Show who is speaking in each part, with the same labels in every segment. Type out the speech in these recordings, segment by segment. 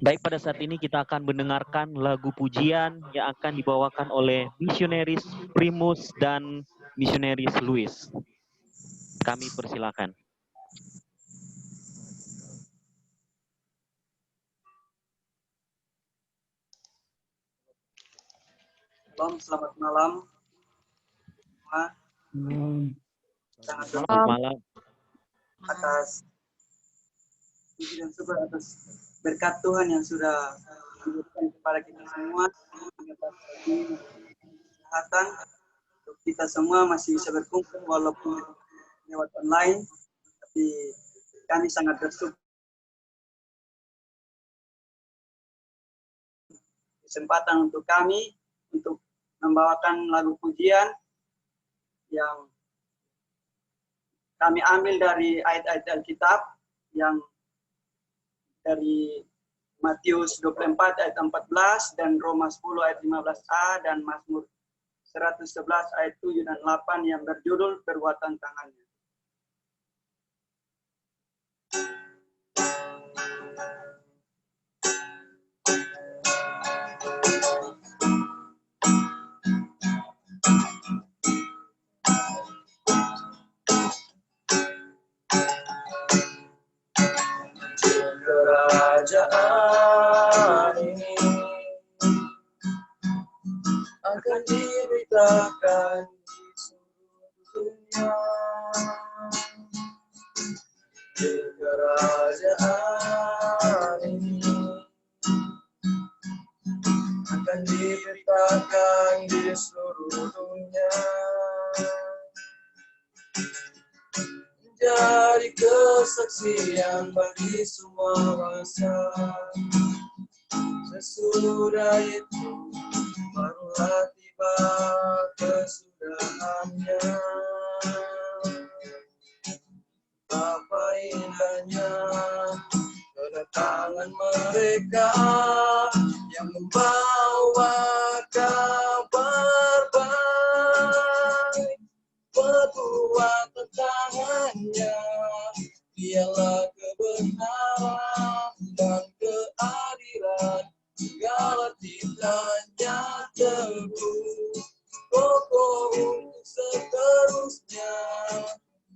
Speaker 1: Baik, pada saat ini kita akan mendengarkan lagu pujian yang akan dibawakan oleh misionaris Primus dan misionaris Louis. Kami persilakan.
Speaker 2: Selamat malam.
Speaker 1: Selamat malam.
Speaker 2: Atas puji dan syukur atas berkat Tuhan yang sudah diberikan kepada kita semua, kesehatan, untuk kita semua masih bisa berkumpul walaupun lewat online, tapi kami sangat bersyukur kesempatan untuk kami untuk membawakan lagu pujian yang kami ambil dari ayat-ayat Alkitab yang dari Matius 24 ayat 14 dan Roma 10 ayat 15a dan Mazmur 111 ayat 7 dan 8 yang berjudul Perbuatan Tangannya. Kerajaan ini akan diberitakan di seluruh dunia. Kerajaan ini akan diberitakan di seluruh dunia. Menjadi kesaksian bagi semua bangsa. Sesudah itu barulah tiba kesudahannya. Betapa indahnya kedatangan mereka yang membawa kabar baik. Perbuatan tangannya dialah kebenaran dan keadilan, segala titanya teguh kokoh untuk seterusnya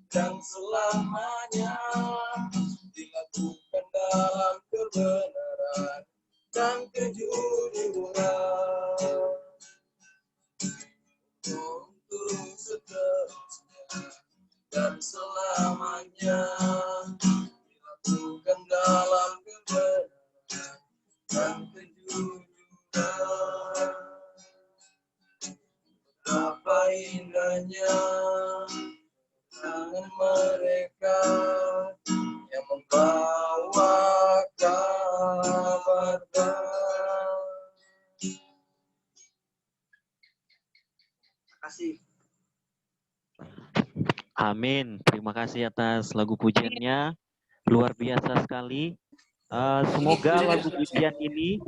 Speaker 2: dan selamanya, dilakukan dalam kebenaran dan kejujuran untuk seterusnya dan selamanya, dilakukan dalam kebenaran dan kejujuran. Betapa indahnya tangan mereka yang membawa kabar baik. Terima kasih.
Speaker 1: Amin. Terima kasih atas lagu pujiannya. Luar biasa sekali. Semoga lagu pujian ini,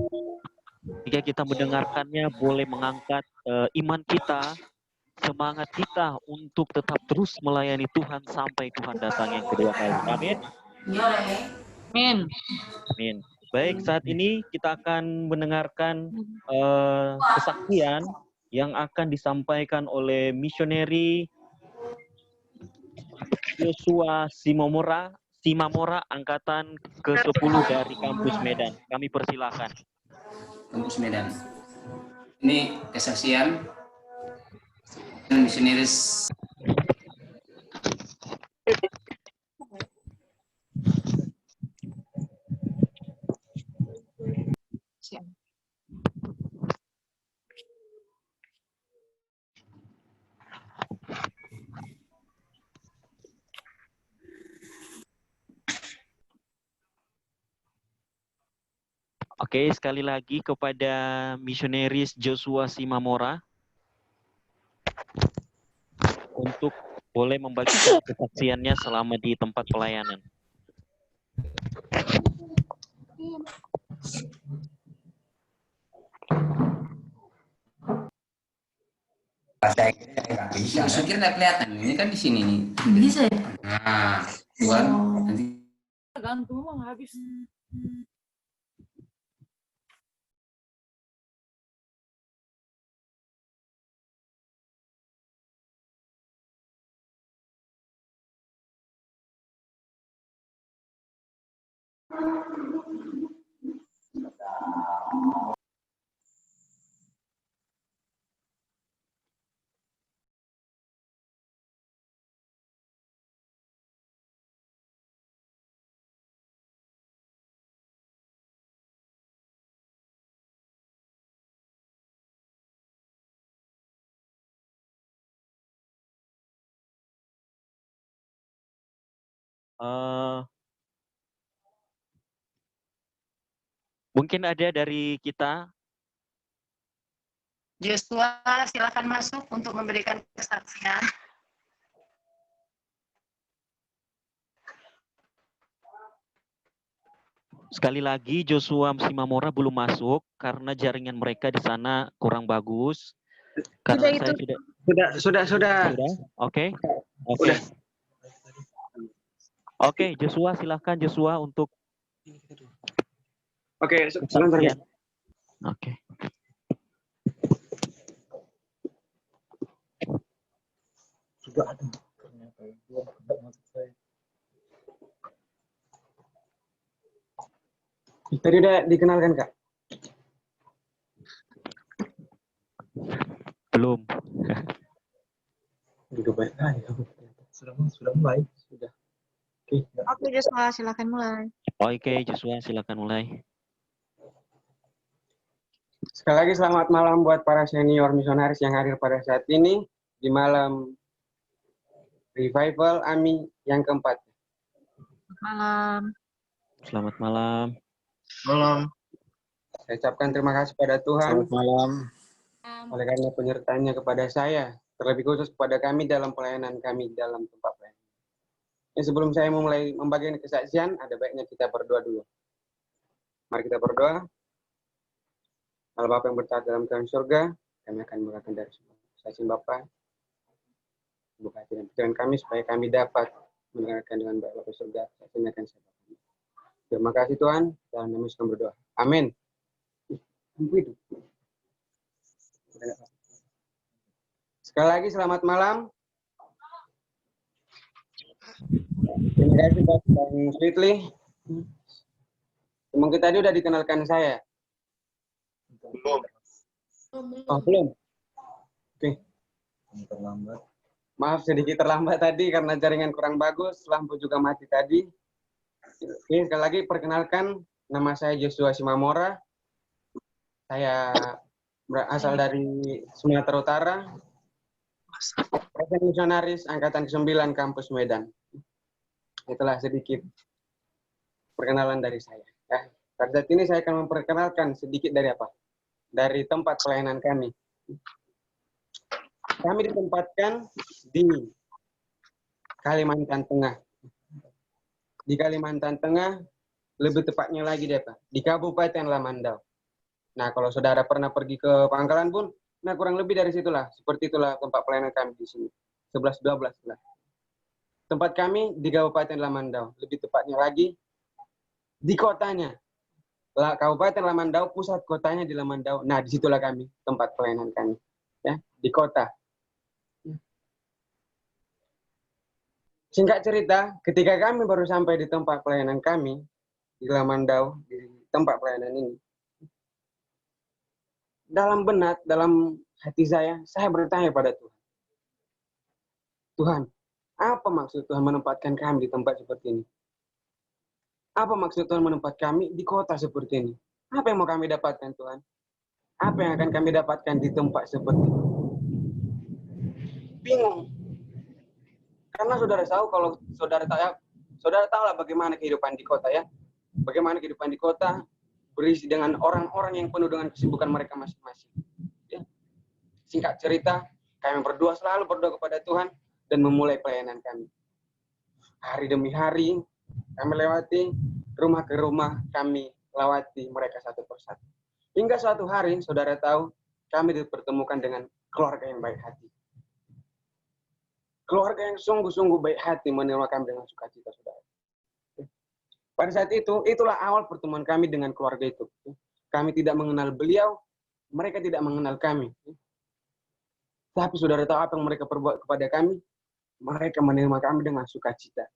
Speaker 1: jika kita mendengarkannya, boleh mengangkat iman kita, semangat kita untuk tetap terus melayani Tuhan sampai Tuhan datang yang kedua kali. Amin.
Speaker 3: Amin.
Speaker 1: Amin. Baik, saat ini kita akan mendengarkan kesaksian yang akan disampaikan oleh misioneri Joshua Simamora angkatan ke-10 dari kampus Medan. Kami persilakan.
Speaker 4: Kampus Medan. Ini kesaksian misionaris
Speaker 1: Oke, sekali lagi kepada misionaris Joshua Simamora untuk boleh membagikan kesaksiannya selama di tempat pelayanan.
Speaker 4: Saya kira nggak kelihatan, ini kan di sini nih.
Speaker 3: Bisa ya?
Speaker 4: Nah, buat nanti
Speaker 3: Tergantung bang habis.
Speaker 1: Eh, mungkin ada dari kita.
Speaker 5: Joshua, silakan masuk untuk memberikan kesaksian.
Speaker 1: Sekali lagi Joshua Simamora belum masuk karena jaringan mereka di sana kurang bagus. Karena saya sudah.
Speaker 2: Sudah.
Speaker 1: Oke. Oke. Oke, Joshua silahkan Joshua untuk
Speaker 2: Oke,
Speaker 1: kesaksian. Oke.
Speaker 6: Sudah ada. Ternyata belum masuk saya.
Speaker 2: Tadi udah dikenalkan, Kak?
Speaker 1: Belum.
Speaker 6: Juga baik. Sudah mulai. Sudah.
Speaker 5: Oke, Joshua, silakan mulai.
Speaker 1: Oke, Joshua silakan mulai.
Speaker 7: Sekali lagi selamat malam buat para senior misionaris yang hadir pada saat ini di malam revival AMI yang keempat.
Speaker 5: Malam.
Speaker 1: Selamat malam.
Speaker 6: Malam.
Speaker 7: Saya ucapkan terima kasih pada Tuhan
Speaker 6: Selamat malam.
Speaker 7: oleh karena penyertaannya kepada saya, terlebih khusus kepada kami dalam pelayanan kami dalam tempat pelayanan. Sebelum saya memulai membagikan kesaksian, ada baiknya kita berdoa dulu. Mari kita berdoa. Allah Bapa yang bertaat dalam kerajaan surga, kami akan memberkati dari semua kesaksian Bapa. Buka hati dan pikiran kami supaya kami dapat mendengarkan dengan baik Bapa surga. Kesaksian akan saya bagikan. Terima kasih Tuhan, dalam nama Yesus kami berdoa. Amin. Sekali lagi selamat malam. Terima kasih Pak Bang Sweetly. Mungkin tadi udah dikenalkan saya.
Speaker 6: Belum.
Speaker 7: Oh, belum. Oke.
Speaker 6: Terlambat.
Speaker 7: Maaf sedikit terlambat tadi karena jaringan kurang bagus, lampu juga mati tadi. Oke, sekali lagi perkenalkan, nama saya Joshua Simamora. Saya berasal dari Sumatera Utara. Presiden misionaris Angkatan ke-9 Kampus Medan. Itulah sedikit perkenalan dari saya. Ya, pada saat ini saya akan memperkenalkan sedikit dari apa? Dari tempat pelayanan kami. Kami ditempatkan di Kalimantan Tengah. Di Kalimantan Tengah, lebih tepatnya lagi di Kabupaten Lamandau. Nah, kalau saudara pernah pergi ke Pangkalan pun, nah kurang lebih dari situlah. Seperti itulah tempat pelayanan kami di sini. 11-12 lah. Tempat kami di Kabupaten Lamandau. Lebih tepatnya lagi di kotanya. Kabupaten Lamandau, pusat kotanya di Lamandau. Nah, disitulah kami, tempat pelayanan kami. Ya, di kota. Singkat cerita, ketika kami baru sampai di tempat pelayanan kami, di Lamandau, di tempat pelayanan ini, dalam benak, dalam hati saya bertanya pada Tuhan. Tuhan, apa maksud Tuhan menempatkan kami di tempat seperti ini? Apa maksud Tuhan menempatkan kami di kota seperti ini? Apa yang mau kami dapatkan Tuhan? Apa yang akan kami dapatkan di tempat seperti ini? Bingung. Karena saudara tahu kalau saudara tahu lah bagaimana kehidupan di kota ya. Bagaimana kehidupan di kota berisi dengan orang-orang yang penuh dengan kesibukan mereka masing-masing. Ya. Singkat cerita, kami selalu berdoa kepada Tuhan dan memulai pelayanan kami. Hari demi hari, kami lewati rumah ke rumah, kami lewati mereka satu persatu. Hingga suatu hari, saudara tahu, kami dipertemukan dengan keluarga yang baik hati. Keluarga yang sungguh-sungguh baik hati menerima kami dengan sukacita, saudara. Pada saat itu, itulah awal pertemuan kami dengan keluarga itu. Kami tidak mengenal beliau, mereka tidak mengenal kami. Tapi saudara tahu apa yang mereka perbuat kepada kami? Mereka menerima kami dengan sukacita.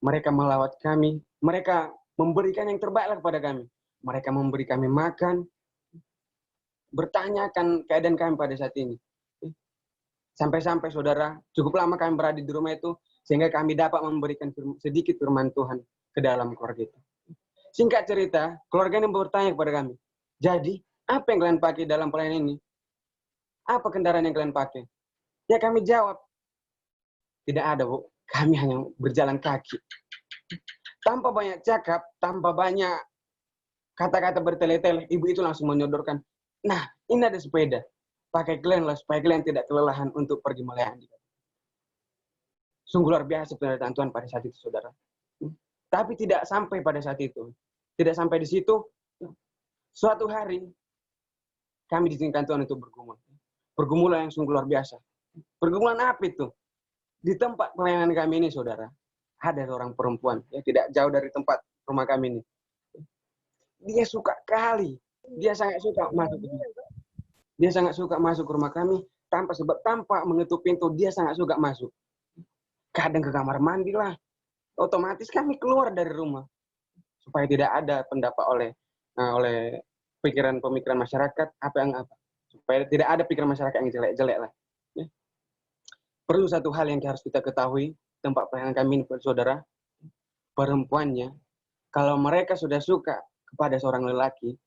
Speaker 7: Mereka melawat kami, mereka memberikan yang terbaik kepada kami. Mereka memberi kami makan, bertanyakan keadaan kami pada saat ini. Sampai-sampai saudara, cukup lama kami berada di rumah itu, sehingga kami dapat memberikan sedikit firman Tuhan ke dalam keluarga itu. Singkat cerita, keluarga ini bertanya kepada kami, jadi apa yang kalian pakai dalam pelayanan ini? Apa kendaraan yang kalian pakai? Ya kami jawab, tidak ada Bu, kami hanya berjalan kaki. Tanpa banyak cakap, tanpa banyak kata-kata bertele-tele, ibu itu langsung menyodorkan, nah ini ada sepeda, pakai kalian lah supaya kalian tidak kelelahan untuk pergi melayani. Sungguh luar biasa penyertaan Tuhan pada saat itu, saudara. Tapi tidak sampai pada saat itu. Tidak sampai di situ. Suatu hari, kami diizinkan Tuhan untuk bergumul. Pergumulan yang sungguh luar biasa. Pergumulan apa itu? Di tempat pelayanan kami ini, saudara, ada seorang perempuan, ya, tidak jauh dari tempat rumah kami ini. Dia suka kali. Dia sangat suka masuk ke Dia sangat suka masuk ke rumah kami, tanpa mengetuk pintu, dia sangat suka masuk. Kadang ke kamar mandi lah. Otomatis kami keluar dari rumah. Supaya tidak ada pendapat oleh pikiran-pemikiran masyarakat, supaya tidak ada pikiran masyarakat yang jelek-jelek lah. Ya. Perlu satu hal yang harus kita ketahui, tempat pelayanan kami ini, saudara, perempuannya, kalau mereka sudah suka kepada seorang lelaki,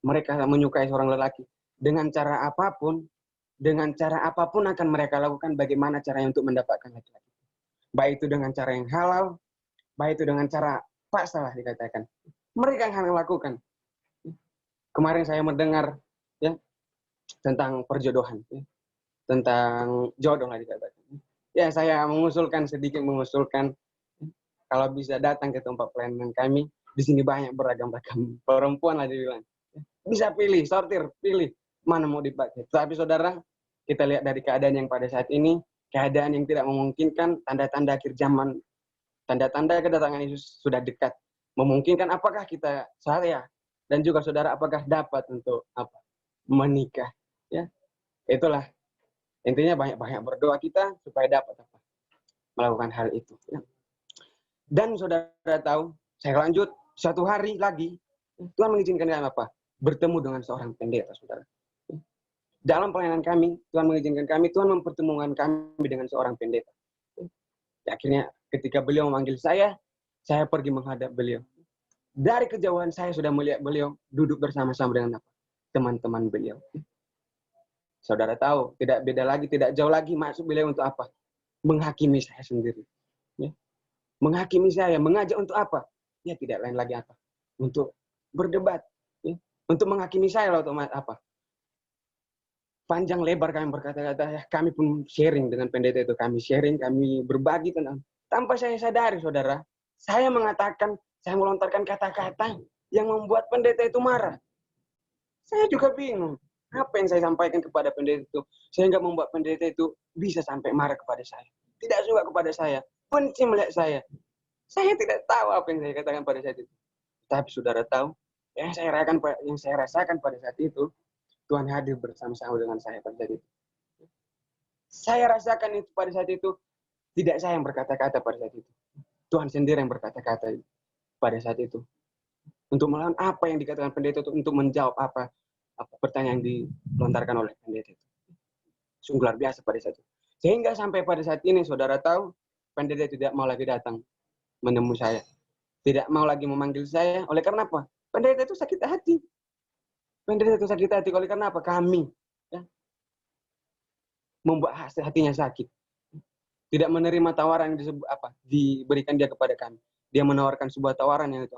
Speaker 7: mereka menyukai seorang lelaki, dengan cara apapun akan mereka lakukan bagaimana caranya untuk mendapatkan laki-laki. Baik itu dengan cara yang halal, baik itu dengan cara paksa lah dikatakan. Mereka yang akan lakukan. Kemarin saya mendengar ya tentang perjodohan, ya, tentang jodoh lah dikatakan. Ya saya sedikit mengusulkan kalau bisa datang ke tempat pelayanan kami, di sini banyak beragam-ragam perempuan lah dibilang. Bisa pilih, pilih mana mau dipakai. Tapi saudara, kita lihat dari keadaan yang pada saat ini, keadaan yang tidak memungkinkan, tanda-tanda akhir zaman, tanda-tanda kedatangan Yesus sudah dekat. Memungkinkan apakah saya dan juga saudara apakah dapat untuk menikah? Ya, itulah intinya banyak-banyak berdoa kita supaya dapat melakukan hal itu. Ya. Dan saudara tahu, saya lanjut satu hari lagi Tuhan mengizinkan kami bertemu dengan seorang pendeta, saudara. Dalam pelayanan kami, Tuhan mengizinkan kami, Tuhan mempertemukan kami dengan seorang pendeta. Akhirnya ketika beliau memanggil saya pergi menghadap beliau. Dari kejauhan saya sudah melihat beliau duduk bersama-sama dengan teman-teman beliau. Saudara tahu, tidak jauh lagi masuk beliau untuk apa? Menghakimi saya sendiri. Ya. Menghakimi saya, mengajak untuk apa? Ya tidak lain lagi untuk berdebat. Ya. Untuk menghakimi saya lah, untuk panjang lebar kami berkata-kata, ya, kami pun sharing dengan pendeta itu. Kami berbagi tentang. Tanpa saya sadari, saudara, saya melontarkan kata-kata yang membuat pendeta itu marah. Saya juga bingung. Apa yang saya sampaikan kepada pendeta itu, sehingga membuat pendeta itu bisa sampai marah kepada saya. Tidak suka kepada saya, benci melihat saya. Saya tidak tahu apa yang saya katakan pada saat itu. Tapi saudara tahu, yang saya rasakan pada saat itu, Tuhan hadir bersama-sama dengan saya pada saat itu. Saya rasakan itu pada saat itu, tidak saya yang berkata-kata pada saat itu. Tuhan sendiri yang berkata-kata pada saat itu. Untuk melawan apa yang dikatakan pendeta itu, untuk menjawab apa pertanyaan yang dilontarkan oleh pendeta itu. Sungguh luar biasa pada saat itu. Sehingga sampai pada saat ini, saudara tahu, pendeta tidak mau lagi datang menemui saya. Tidak mau lagi memanggil saya. Oleh karena apa? Pendeta itu sakit hati. Pendeta itu sakit hati oleh karena apa? Kami ya, membuat hatinya sakit. Tidak menerima tawaran yang diberikan dia kepada kami. Dia menawarkan sebuah tawaran yang itu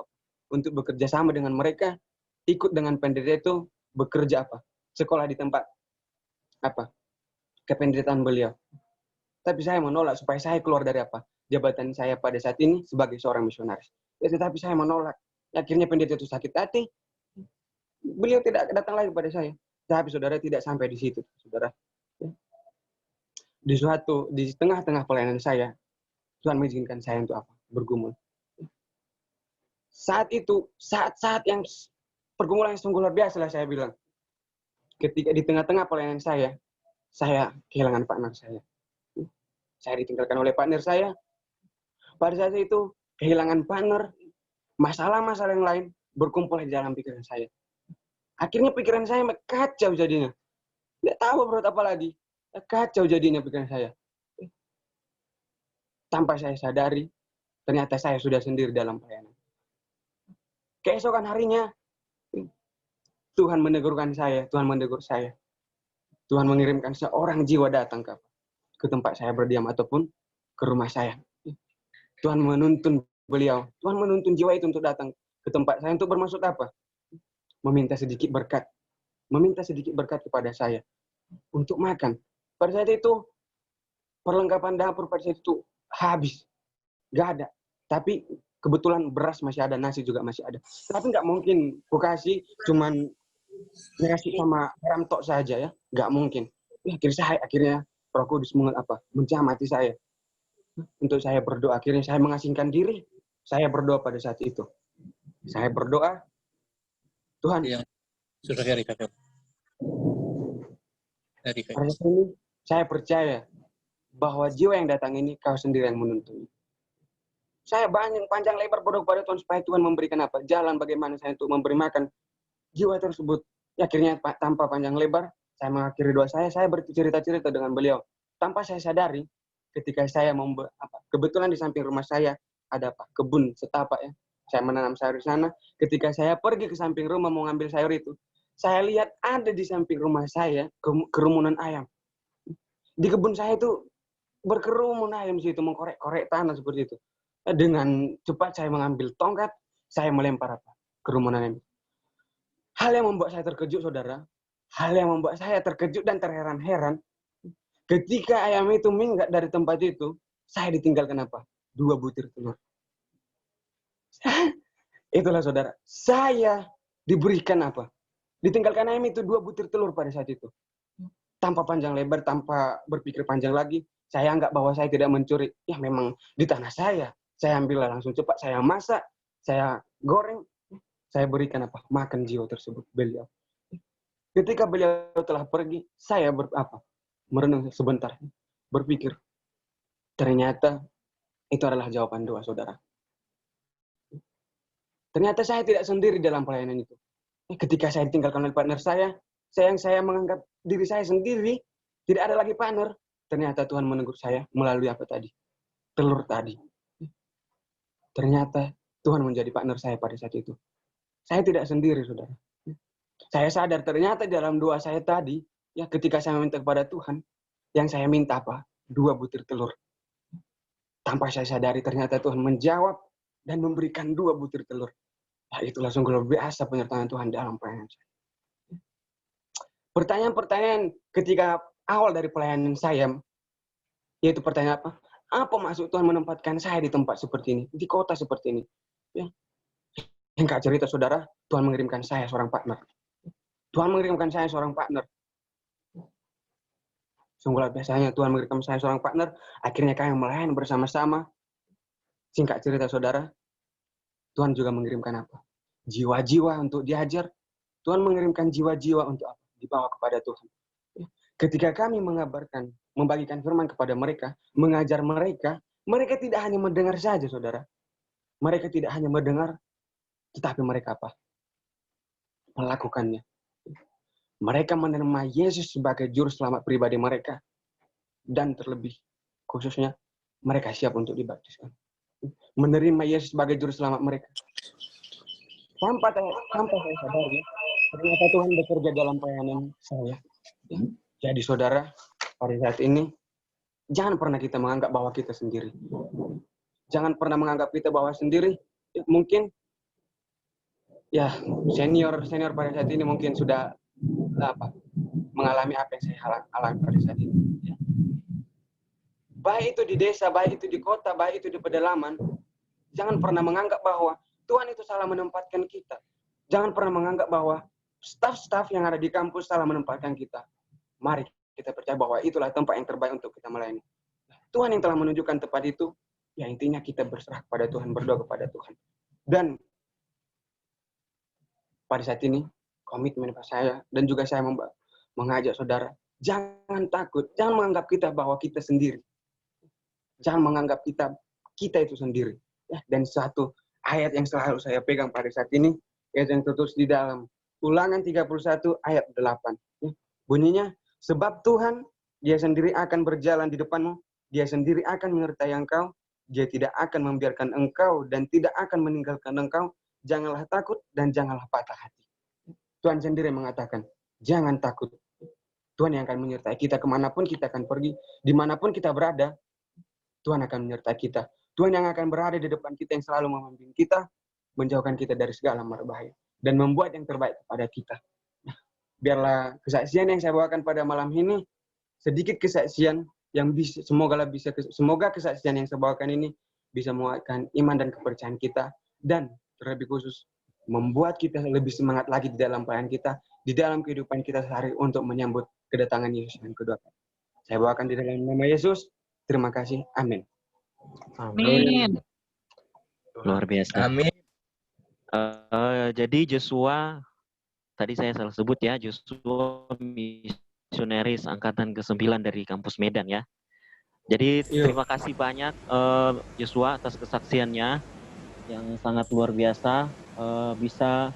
Speaker 7: untuk bekerja sama dengan mereka, ikut dengan pendeta itu bekerja sekolah di tempat kependetaan beliau. Tapi saya menolak supaya saya keluar dari jabatan saya pada saat ini sebagai seorang misionaris. Ya, tetapi saya menolak. Akhirnya pendeta itu sakit hati. Beliau tidak datang lagi pada saya. Tapi saudara tidak sampai di situ, saudara. Di tengah-tengah pelayanan saya, Tuhan mengizinkan saya untuk bergumul. saat yang pergumulan yang sungguh luar biasa lah saya bilang. Ketika di tengah-tengah pelayanan saya kehilangan partner saya. Saya ditinggalkan oleh partner saya. Pada saat itu, kehilangan partner, masalah-masalah yang lain berkumpul di dalam pikiran saya. Akhirnya pikiran saya kacau jadinya. Tidak tahu berbuat apa lagi. Kacau jadinya pikiran saya. Tanpa saya sadari, ternyata saya sudah sendiri dalam pelayanan. Keesokan harinya, Tuhan menegur saya. Tuhan mengirimkan seorang jiwa datang ke tempat saya berdiam ataupun ke rumah saya. Tuhan menuntun beliau. Tuhan menuntun jiwa itu untuk datang ke tempat saya. Untuk bermaksud apa? Meminta sedikit berkat. Meminta sedikit berkat kepada saya. Untuk makan. Pada saat itu, perlengkapan dapur pada saat itu habis. Gak ada. Tapi kebetulan beras masih ada, nasi juga masih ada. Tapi nggak mungkin ku kasih cuman ngasih sama garam tok saja ya. Nggak mungkin. Akhirnya Roh Kudus menjamati saya. Untuk saya berdoa. Akhirnya saya mengasingkan diri. Saya berdoa pada saat itu. Saya berdoa. Tuhan.
Speaker 6: Yang sudah dari kakak.
Speaker 7: Pada saat ini saya percaya bahwa jiwa yang datang ini kau sendiri yang menuntun. Saya panjang lebar berdoa kepada Tuhan supaya Tuhan memberikan jalan bagaimana saya untuk memberi makan jiwa tersebut. Akhirnya tanpa panjang lebar, saya mengakhiri doa saya bercerita-cerita dengan beliau. Tanpa saya sadari, ketika saya kebetulan di samping rumah saya ada kebun setapak ya. Saya menanam sayur di sana. Ketika saya pergi ke samping rumah mau ngambil sayur itu, saya lihat ada di samping rumah saya kerumunan ayam. Di kebun saya itu berkerumun ayam situ mengkorek-korek tanah seperti itu. Dengan cepat saya mengambil tongkat, saya melempar kerumunan ayam. Hal yang membuat saya terkejut, saudara. Hal yang membuat saya terkejut dan terheran-heran. Ketika ayam itu minggat dari tempat itu, saya ditinggalkan 2 butir telur. Itulah saudara. Saya diberikan ditinggalkan ayam itu 2 butir telur pada saat itu. Tanpa panjang lebar, tanpa berpikir panjang lagi. Saya anggap bahwa saya tidak mencuri. Ya memang di tanah saya. Saya ambil langsung cepat, saya masak, saya goreng, saya berikan makan jiwa tersebut beliau. Ketika beliau telah pergi, saya merenung sebentar, berpikir. Ternyata itu adalah jawaban doa saudara. Ternyata saya tidak sendiri dalam pelayanan itu. Ketika saya ditinggalkan oleh partner saya menganggap diri saya sendiri, tidak ada lagi partner. Ternyata Tuhan menegur saya melalui telur tadi. Ternyata Tuhan menjadi partner saya pada saat itu. Saya tidak sendiri, saudara. Saya sadar ternyata dalam doa saya tadi, ya ketika saya meminta kepada Tuhan, yang saya minta 2 butir telur. Tanpa saya sadari ternyata Tuhan menjawab dan memberikan 2 butir telur. Nah, itulah sungguh luar biasa penyertaan Tuhan dalam pelayanan saya. Pertanyaan-pertanyaan ketika awal dari pelayanan saya, yaitu pertanyaan apa maksud Tuhan menempatkan saya di tempat seperti ini, di kota seperti ini? Ya. Singkat cerita, saudara, Tuhan mengirimkan saya seorang partner. Tuhan mengirimkan saya seorang partner. Sungguh luar biasanya Tuhan mengirimkan saya seorang partner. Akhirnya kami melayani bersama-sama. Singkat cerita, saudara, Tuhan juga mengirimkan jiwa-jiwa untuk diajar. Tuhan mengirimkan jiwa-jiwa untuk dibawa kepada Tuhan. Ketika kami membagikan firman kepada mereka, mengajar mereka, mereka tidak hanya mendengar saja, saudara. Mereka tidak hanya mendengar, tetapi mereka melakukannya. Mereka menerima Yesus sebagai juru selamat pribadi mereka. Dan terlebih, khususnya, mereka siap untuk dibaptiskan. Menerima Yesus sebagai juru selamat mereka. Tanpa saya sadari, ternyata Tuhan bekerja dalam pelayanan saya. Jadi saudara, pada saat ini, jangan pernah kita menganggap bahwa kita sendiri. Jangan pernah menganggap kita bahwa sendiri. Mungkin, senior pada saat ini mungkin sudah mengalami apa yang saya alami pada saat ini. Baik itu di desa, baik itu di kota, baik itu di pedalaman, jangan pernah menganggap bahwa Tuhan itu salah menempatkan kita. Jangan pernah menganggap bahwa staf-staf yang ada di kampus salah menempatkan kita. Mari kita percaya bahwa itulah tempat yang terbaik untuk kita melayani. Tuhan yang telah menunjukkan tempat itu, ya intinya kita berserah kepada Tuhan, berdoa kepada Tuhan. Dan pada saat ini komitmen saya dan juga saya mengajak saudara, jangan takut, jangan menganggap kita bahwa kita sendiri. Jangan menganggap kita itu sendiri. Ya, dan satu ayat yang selalu saya pegang pada saat ini, yaitu yang tertulis di dalam Ulangan 31 ayat 8. Ya, bunyinya, sebab Tuhan, Dia sendiri akan berjalan di depanmu, Dia sendiri akan menyertai engkau, Dia tidak akan membiarkan engkau dan tidak akan meninggalkan engkau. Janganlah takut dan janganlah patah hati. Tuhan sendiri mengatakan, jangan takut. Tuhan yang akan menyertai kita kemanapun kita akan pergi, dimanapun kita berada, Tuhan akan menyertai kita. Tuhan yang akan berada di depan kita, yang selalu membimbing kita, menjauhkan kita dari segala mara bahaya, dan membuat yang terbaik kepada kita. Biarlah kesaksian yang saya bawakan pada malam ini, sedikit kesaksian yang bisa, semoga kesaksian yang saya bawakan ini bisa menguatkan iman dan kepercayaan kita, dan terlebih khusus membuat kita lebih semangat lagi di dalam pelayanan kita, di dalam kehidupan kita sehari untuk menyambut kedatangan Yesus yang kedua. Saya bawakan di dalam nama Yesus. Terima kasih. Amin.
Speaker 3: Amin.
Speaker 1: Luar biasa.
Speaker 6: Amin.
Speaker 1: Jadi Joshua, tadi saya salah sebut ya, Joshua misionaris angkatan ke-9 dari kampus Medan ya. Jadi terima kasih banyak Joshua atas kesaksiannya yang sangat luar biasa, bisa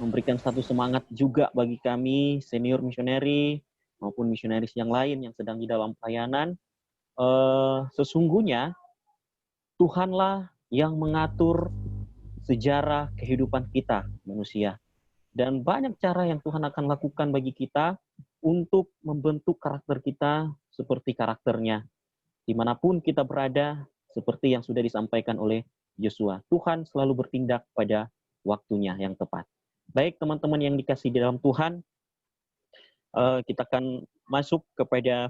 Speaker 1: memberikan satu semangat juga bagi kami senior misioneri maupun misionaris yang lain yang sedang di dalam pelayanan. Sesungguhnya Tuhanlah yang mengatur sejarah kehidupan kita manusia, dan banyak cara yang Tuhan akan lakukan bagi kita untuk membentuk karakter kita seperti karakternya dimanapun kita berada, seperti yang sudah disampaikan oleh Joshua. Tuhan selalu bertindak pada waktunya yang tepat. Baik teman-teman yang dikasihi di dalam Tuhan, kita akan masuk kepada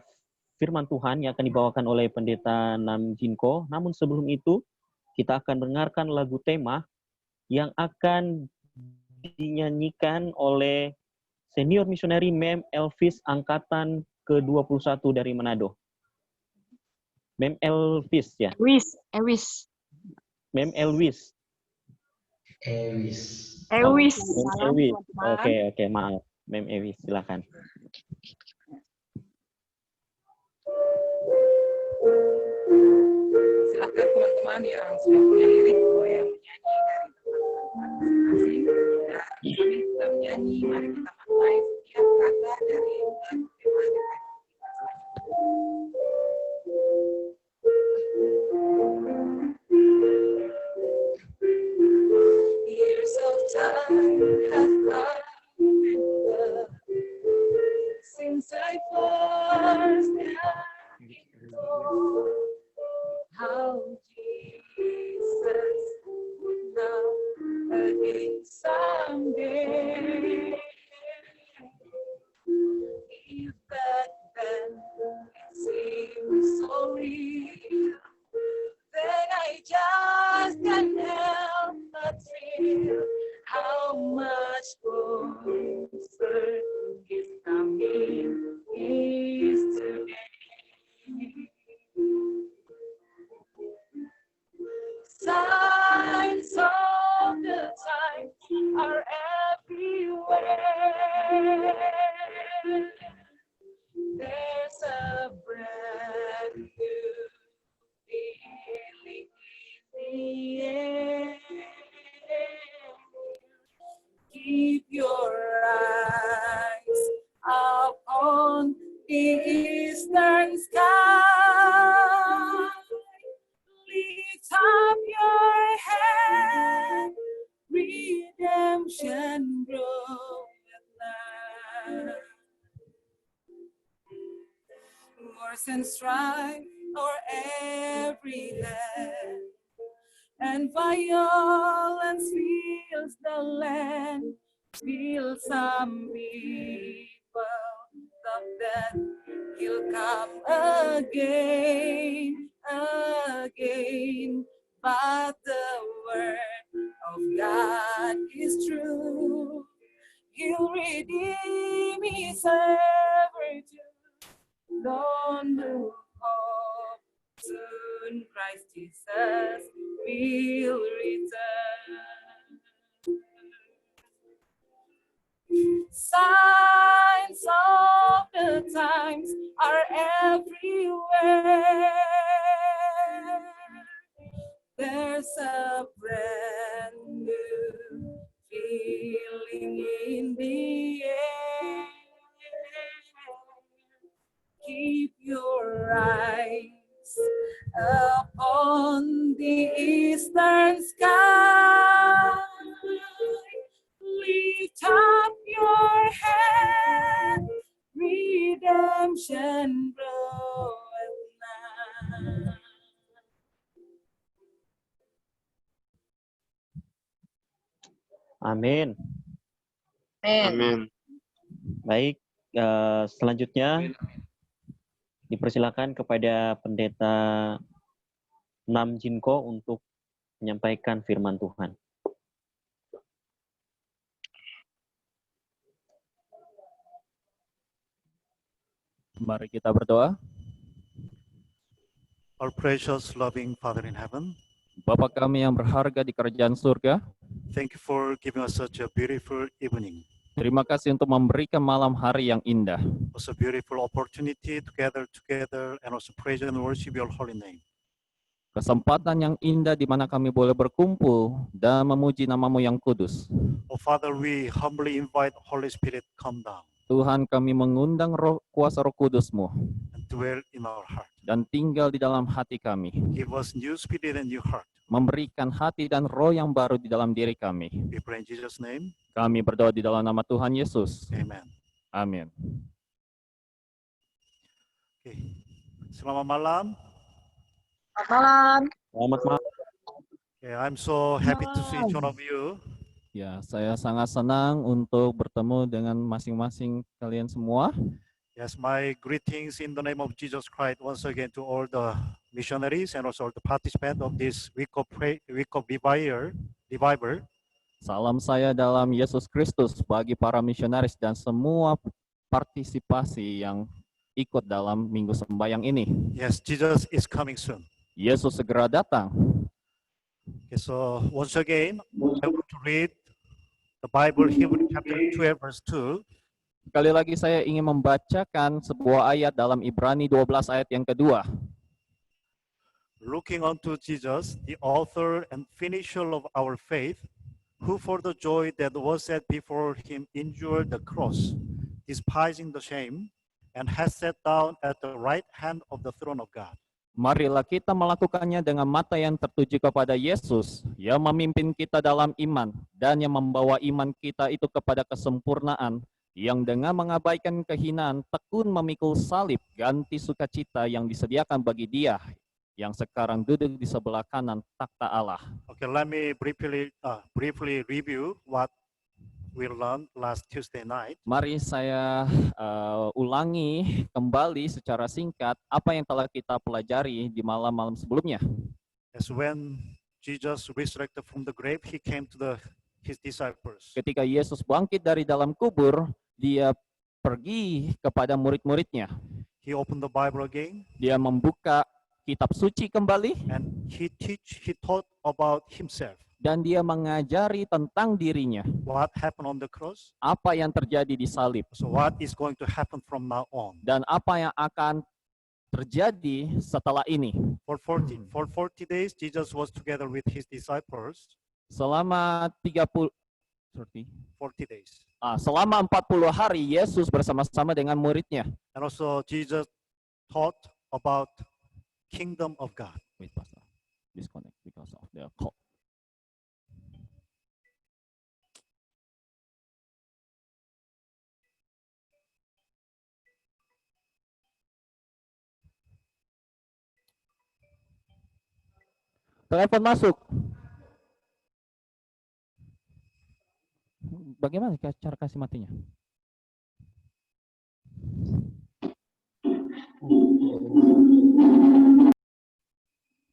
Speaker 1: firman Tuhan yang akan dibawakan oleh Pendeta Nam Jinko. Namun sebelum itu, kita akan mendengarkan lagu tema yang akan dinyanyikan oleh senior misioneri Mem Elvis angkatan ke-21 dari Manado. Mem Elvis ya?
Speaker 3: Ewis.
Speaker 1: Mem Elvis.
Speaker 3: Ewis.
Speaker 1: Mem Ewis. Oke, maaf. Mem Ewis, silakan.
Speaker 8: Silakan teman-teman yang sudah punya lirik yang menyanyi dari teman-teman masing-masing. Dan kami kita menyanyi, mari kita maknai setiap kata dari lagu tema kita. Years of time have come and gone since I first heard it all. How Jesus would love again someday. If back then it seems so real, then I just can't help but feel how much closer His coming is today. Signs of the times are everywhere. There's a brand new feeling in the air. Keep your eyes upon the eastern sky. Lift up your head, redemption groweth nigh. Wars and strife are everywhere, and violence fills the land. Still some people thought that He'll come again. But the word of God is true. He'll redeem His servitude. Don't lose hope. Soon Christ Jesus will return. There's a brand new feeling in the air. Keep your eyes upon the eastern sky. Lift up your head, redemption bloweth nigh.
Speaker 1: Amin.
Speaker 5: Amin.
Speaker 1: Baik, selanjutnya dipersilakan kepada Pendeta Nam Jinko untuk menyampaikan firman Tuhan.
Speaker 9: Mari kita berdoa.
Speaker 6: Our precious, loving Father in heaven,
Speaker 9: Bapa kami yang berharga di kerajaan surga,
Speaker 6: thank you for giving us such a beautiful evening.
Speaker 9: terima kasih untuk memberikan malam hari yang indah.
Speaker 6: It's a beautiful opportunity to gather together and also praise and worship your holy name.
Speaker 9: Kesempatan yang indah di mana kami boleh berkumpul dan memuji namamu yang kudus.
Speaker 6: Oh Father, we humbly invite Holy Spirit come down
Speaker 9: Tuhan, kami mengundang kuasa roh kudus-Mu
Speaker 6: and dwell in our heart.
Speaker 9: dan tinggal di dalam hati kami.
Speaker 6: Give us new spirit and new heart.
Speaker 9: Memberikan hati dan roh yang baru di dalam diri kami.
Speaker 6: We pray in Jesus' name.
Speaker 9: Kami berdoa di dalam nama Tuhan Yesus.
Speaker 6: Amen.
Speaker 9: Amin.
Speaker 6: Okay. Selamat malam.
Speaker 3: Malam.
Speaker 1: Selamat malam.
Speaker 6: Okay, I'm so happy to see each one of you.
Speaker 9: Ya, saya sangat senang untuk bertemu dengan masing-masing kalian semua.
Speaker 6: Yes, my greetings in the name of Jesus Christ once again to all the missionaries and also all the participants of this week of revival.
Speaker 9: Salam saya dalam Yesus Kristus bagi para misionaris dan semua partisipasi yang ikut dalam minggu sembahyang ini.
Speaker 6: Yes, Jesus is coming soon.
Speaker 9: Yesus segera datang.
Speaker 6: Okay, so once again, I want to read the Bible, Hebrew chapter 12, verse 2.
Speaker 9: Sekali lagi saya ingin membacakan sebuah ayat dalam Ibrani 12 ayat yang kedua.
Speaker 6: Looking unto Jesus, the author and finisher of our faith, who for the joy that was set before him endured the cross, despising the shame, and has sat down at the right hand of the throne of God.
Speaker 9: Marilah kita melakukannya dengan mata yang tertuju kepada Yesus, yang memimpin kita dalam iman, dan yang membawa iman kita itu kepada kesempurnaan, yang dengan mengabaikan kehinaan tekun memikul salib, ganti sukacita yang disediakan bagi Dia, yang sekarang duduk di sebelah kanan takhta Allah.
Speaker 6: Okay, let me briefly review what we learned last Tuesday night.
Speaker 9: Mari saya ulangi kembali secara singkat apa yang telah kita pelajari di malam-malam sebelumnya.
Speaker 6: As when Jesus resurrected from the grave, he came to his disciples.
Speaker 9: Ketika Yesus bangkit dari dalam kubur, Dia pergi kepada murid-muridnya.
Speaker 6: He opened the Bible again.
Speaker 9: Dia membuka kitab suci kembali
Speaker 6: And he taught about himself.
Speaker 9: dan dia mengajari tentang dirinya.
Speaker 6: What happened on the cross?
Speaker 9: Apa yang terjadi di salib
Speaker 6: So what is going to happen from now on?
Speaker 9: dan apa yang akan terjadi setelah ini.
Speaker 6: For 40 days, Jesus was together with his disciples.
Speaker 9: Selama 40
Speaker 6: days.
Speaker 9: Selama 40 hari Yesus bersama-sama dengan muridnya.
Speaker 6: And also Jesus taught about kingdom of God.
Speaker 9: Wait, Pastor. Disconnect because of the call. Telepon masuk. Bagaimana cara kasih matinya?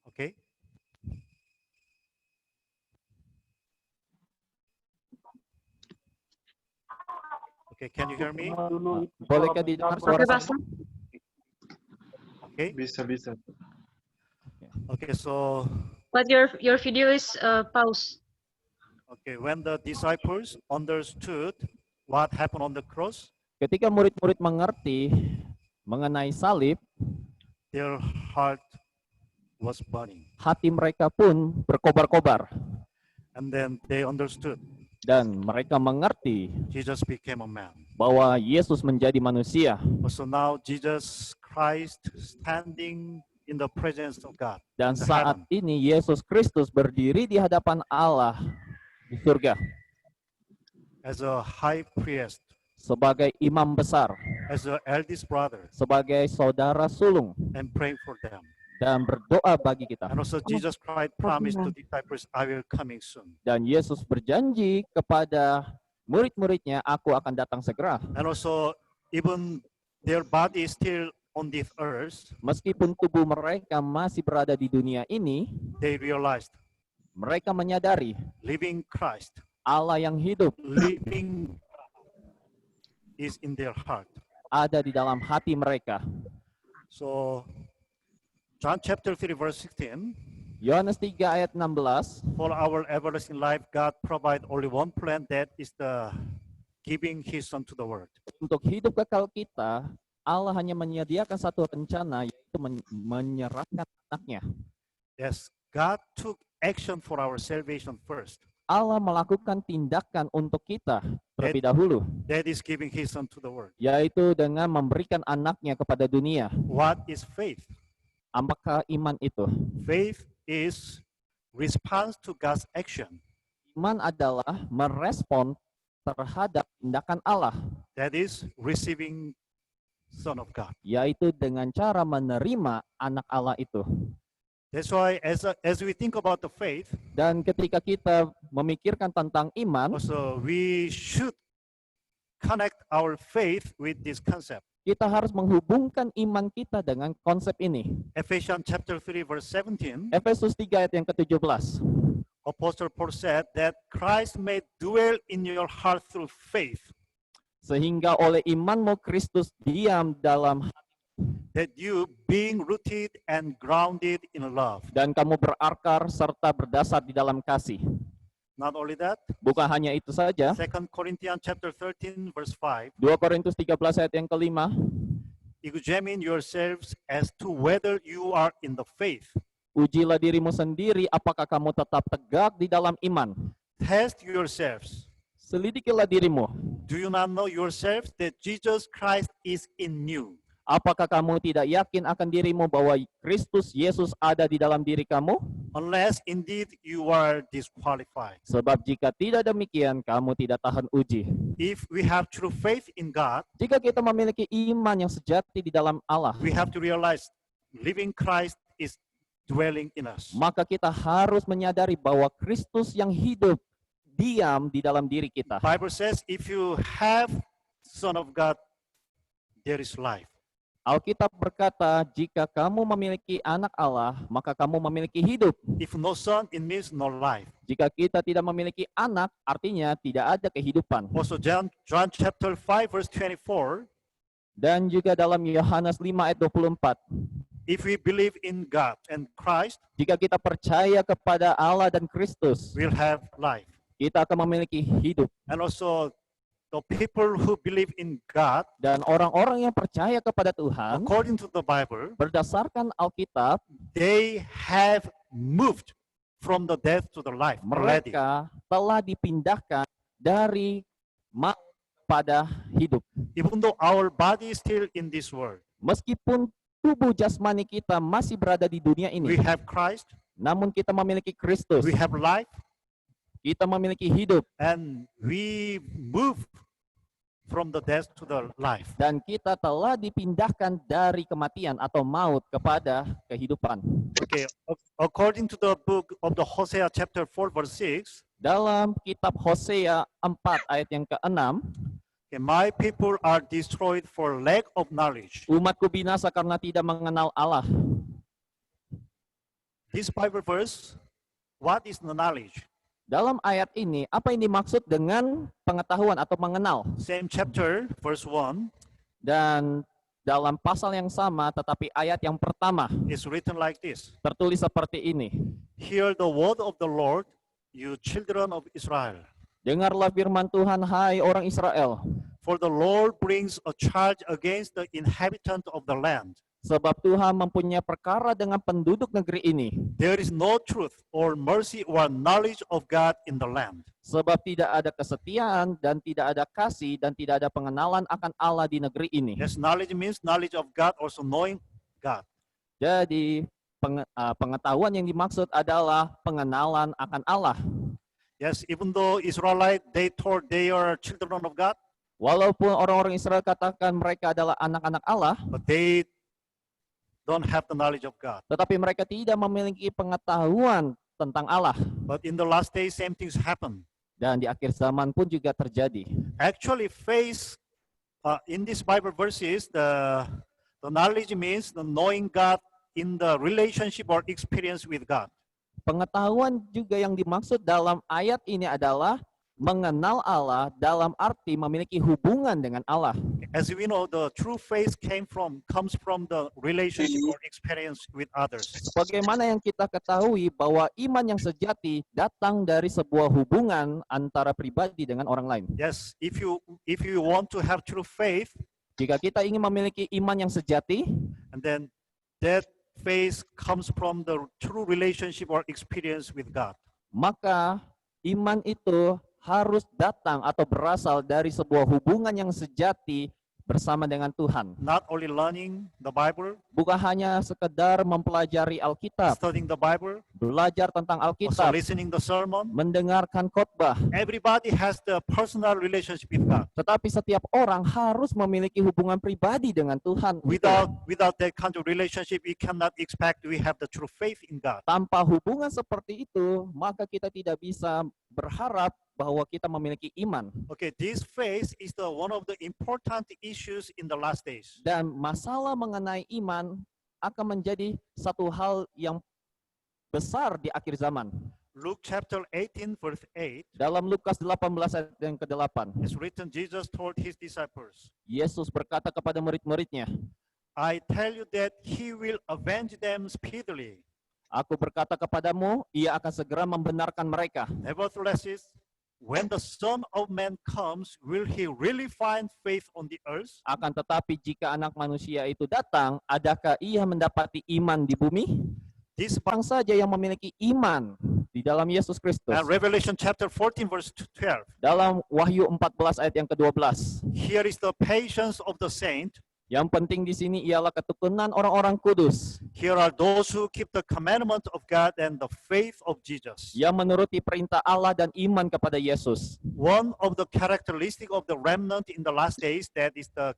Speaker 6: Okay. Okay, can you hear me?
Speaker 9: Bolehkah didengar suara saya?
Speaker 6: Okay.
Speaker 10: Bisa.
Speaker 6: Okay, so
Speaker 3: But your video is pause.
Speaker 6: okay, when the disciples understood what happened on the cross,
Speaker 9: Ketika murid-murid mengerti mengenai salib,
Speaker 6: their heart was burning.
Speaker 9: Hati mereka pun berkobar-kobar.
Speaker 6: And then they understood
Speaker 9: Dan mereka mengerti
Speaker 6: Jesus became a man.
Speaker 9: bahwa Yesus menjadi manusia.
Speaker 6: So now Jesus Christ standing in the presence of God.
Speaker 9: Dan
Speaker 6: in the
Speaker 9: saat
Speaker 6: heaven.
Speaker 9: ini Yesus Kristus berdiri di hadapan Allah di surga
Speaker 6: As a high priest,
Speaker 9: sebagai imam besar,
Speaker 6: as the eldest brother,
Speaker 9: sebagai saudara sulung,
Speaker 6: and praying for them.
Speaker 9: dan berdoa bagi kita.
Speaker 6: And also Jesus Christ promised to disciples, I will coming soon.
Speaker 9: Dan Yesus berjanji kepada murid-muridnya, aku akan datang segera.
Speaker 6: And also even their body is still on this earth,
Speaker 9: Meskipun tubuh mereka masih berada di dunia ini,
Speaker 6: they realized
Speaker 9: mereka menyadari
Speaker 6: living Christ,
Speaker 9: Allah yang hidup
Speaker 6: living is in their heart.
Speaker 9: ada di dalam hati mereka.
Speaker 6: So John chapter 3 verse 16,
Speaker 9: Yohanes 3 ayat 16,
Speaker 6: for our everlasting life, God provide only one plan, that is the giving his son to the world.
Speaker 9: untuk hidup kekal kita, Allah hanya menyediakan satu rencana, yaitu menyerahkan anaknya.
Speaker 6: Yes, God took action for our salvation first.
Speaker 9: Allah melakukan tindakan untuk kita terlebih dahulu,
Speaker 6: That is giving his son to the world.
Speaker 9: yaitu dengan memberikan anaknya kepada dunia.
Speaker 6: What is faith?
Speaker 9: Apakah iman itu?
Speaker 6: Faith is response to God's action.
Speaker 9: Iman adalah merespon terhadap tindakan Allah,
Speaker 6: That is receiving Son of God.
Speaker 9: yaitu dengan cara menerima anak Allah itu.
Speaker 6: That's why as we think about the faith,
Speaker 9: Dan ketika kita memikirkan tentang iman,
Speaker 6: also we should connect our faith with this concept.
Speaker 9: kita harus menghubungkan iman kita dengan konsep ini.
Speaker 6: Ephesians chapter 3 verse 17,
Speaker 9: Efesus 3 ayat yang ke-17.
Speaker 6: Apostle Paul said that Christ may dwell in your heart through faith,
Speaker 9: Sehingga oleh imanmu Kristus diam dalam hati,
Speaker 6: that you being rooted and grounded in love.
Speaker 9: dan kamu berakar serta berdasar di dalam kasih.
Speaker 6: Not only that,
Speaker 9: Bukan hanya itu saja,
Speaker 6: 2 Corinthians chapter 13 verse 5,
Speaker 9: 2 Korintus 13 ayat yang ke-5,
Speaker 6: examine yourselves as to whether you are in the faith.
Speaker 9: ujilah dirimu sendiri apakah kamu tetap tegak di dalam iman.
Speaker 6: Test yourselves.
Speaker 9: Selidikilah dirimu.
Speaker 6: Do you not know yourselves that Jesus Christ is in you?
Speaker 9: Apakah kamu tidak yakin akan dirimu bahwa Kristus Yesus ada di dalam diri kamu?
Speaker 6: Unless indeed you are disqualified.
Speaker 9: Sebab jika tidak demikian, kamu tidak tahan uji.
Speaker 6: If we have true faith in God,
Speaker 9: Jika kita memiliki iman yang sejati di dalam Allah,
Speaker 6: we have to realize living Christ is dwelling in us.
Speaker 9: maka kita harus menyadari bahwa Kristus yang hidup diam di dalam diri kita.
Speaker 6: Bible says if you have Son of God, there is life.
Speaker 9: Alkitab berkata, jika kamu memiliki anak Allah, maka kamu memiliki hidup.
Speaker 6: If no son, it means no life.
Speaker 9: Jika kita tidak memiliki anak, artinya tidak ada kehidupan.
Speaker 6: Also John chapter 5 verse 24,
Speaker 9: Dan juga dalam Yohanes 5 ayat 24,
Speaker 6: if we believe in God and Christ,
Speaker 9: jika kita percaya kepada Allah dan Kristus,
Speaker 6: we'll have life.
Speaker 9: kita akan memiliki hidup.
Speaker 6: And also the people who believe in God,
Speaker 9: Dan orang-orang yang percaya kepada Tuhan,
Speaker 6: according to the Bible,
Speaker 9: berdasarkan Alkitab,
Speaker 6: they have moved from the death to the life already.
Speaker 9: mereka telah dipindahkan dari maut pada hidup.
Speaker 6: Even though our body is still in this world,
Speaker 9: Meskipun tubuh jasmani kita masih berada di dunia
Speaker 6: we
Speaker 9: ini,
Speaker 6: have Christ,
Speaker 9: namun kita memiliki Kristus,
Speaker 6: we have life,
Speaker 9: kita memiliki hidup,
Speaker 6: and we move from the death to the life.
Speaker 9: dan kita telah dipindahkan dari kematian atau maut kepada kehidupan.
Speaker 6: Okay, according to the book of the Hosea chapter 4 verse 6,
Speaker 9: Dalam kitab Hosea 4 ayat yang ke-6,
Speaker 6: okay, my people are destroyed for lack of knowledge.
Speaker 9: umatku binasa karena tidak mengenal Allah.
Speaker 6: This Bible verse, what is the knowledge?
Speaker 9: Dalam ayat ini, apa yang dimaksud dengan pengetahuan atau mengenal?
Speaker 6: Same chapter, verse 1,
Speaker 9: Dan dalam pasal yang sama, tetapi ayat yang pertama,
Speaker 6: is written like this.
Speaker 9: tertulis seperti ini.
Speaker 6: Hear the word of the Lord, you children of Israel.
Speaker 9: Dengarlah firman Tuhan, hai orang Israel.
Speaker 6: For the Lord brings a charge against the inhabitant of the land.
Speaker 9: Sebab Tuhan mempunyai perkara dengan penduduk negeri ini.
Speaker 6: There is no truth or mercy or knowledge of God in the land.
Speaker 9: Sebab tidak ada kesetiaan dan tidak ada kasih dan tidak ada pengenalan akan Allah di negeri ini.
Speaker 6: Yes, knowledge means knowledge of God, also knowing God.
Speaker 9: Jadi pengetahuan yang dimaksud adalah pengenalan akan Allah.
Speaker 6: Yes, even though Israelite, they thought they are children of God,
Speaker 9: Walaupun orang-orang Israel katakan mereka adalah anak-anak Allah,
Speaker 6: but they don't have the knowledge of God.
Speaker 9: tetapi mereka tidak memiliki pengetahuan tentang Allah.
Speaker 6: But in the last days, same things happen.
Speaker 9: Dan di akhir zaman pun juga terjadi.
Speaker 6: Actually, faith in these Bible verses, the knowledge means the knowing God in the relationship or experience with God.
Speaker 9: Pengetahuan juga yang dimaksud dalam ayat ini adalah mengenal Allah dalam arti memiliki hubungan dengan Allah.
Speaker 6: As we know, the true faith comes from the relationship or experience with others.
Speaker 9: Sebagaimana yang kita ketahui bahwa iman yang sejati datang dari sebuah hubungan antara pribadi dengan orang lain.
Speaker 6: Yes, if you want to have true faith,
Speaker 9: Jika kita ingin memiliki iman yang sejati,
Speaker 6: and then that faith comes from the true relationship or experience with God.
Speaker 9: maka iman itu harus datang atau berasal dari sebuah hubungan yang sejati bersama dengan Tuhan.
Speaker 6: Not only learning the Bible,
Speaker 9: Bukan hanya sekedar mempelajari Alkitab,
Speaker 6: studying the Bible,
Speaker 9: belajar tentang
Speaker 6: also
Speaker 9: Alkitab,
Speaker 6: listening the sermon.
Speaker 9: mendengarkan khotbah.
Speaker 6: Everybody has the personal relationship with God.
Speaker 9: Tetapi setiap orang harus memiliki hubungan pribadi dengan Tuhan.
Speaker 6: Without that kind of relationship, we cannot expect we have the true faith in God.
Speaker 9: Tanpa hubungan seperti itu, maka kita tidak bisa berharap bahwa kita memiliki iman.
Speaker 6: Okay, this faith is one of the important issues in the last days.
Speaker 9: Dan masalah mengenai iman akan menjadi satu hal yang besar di akhir zaman.
Speaker 6: Luke chapter 18 verse 8
Speaker 9: Dalam Lukas 18 ayat yang ke-8,
Speaker 6: is written, Jesus told his disciples,
Speaker 9: Yesus berkata kepada murid-muridnya,
Speaker 6: I tell you that he will avenge them speedily.
Speaker 9: Aku berkata kepadamu, ia akan segera membenarkan mereka.
Speaker 6: Nevertheless, when the Son of Man comes, will he really find faith on the earth?
Speaker 9: Akan tetapi jika anak manusia itu datang, adakah ia mendapati iman di bumi?
Speaker 6: This
Speaker 9: Orang saja yang memiliki iman di dalam Yesus Kristus.
Speaker 6: Revelation chapter 14 verse 12.
Speaker 9: Dalam Wahyu 14 ayat yang ke-12.
Speaker 6: Here is the patience of the saint.
Speaker 9: Yang penting di sini ialah ketekunan orang-orang kudus
Speaker 6: Here are those who keep the commandment of God and the faith of Jesus.
Speaker 9: yang menuruti perintah Allah dan iman kepada Yesus.
Speaker 6: One of the characteristic of the remnant in the last days, that is the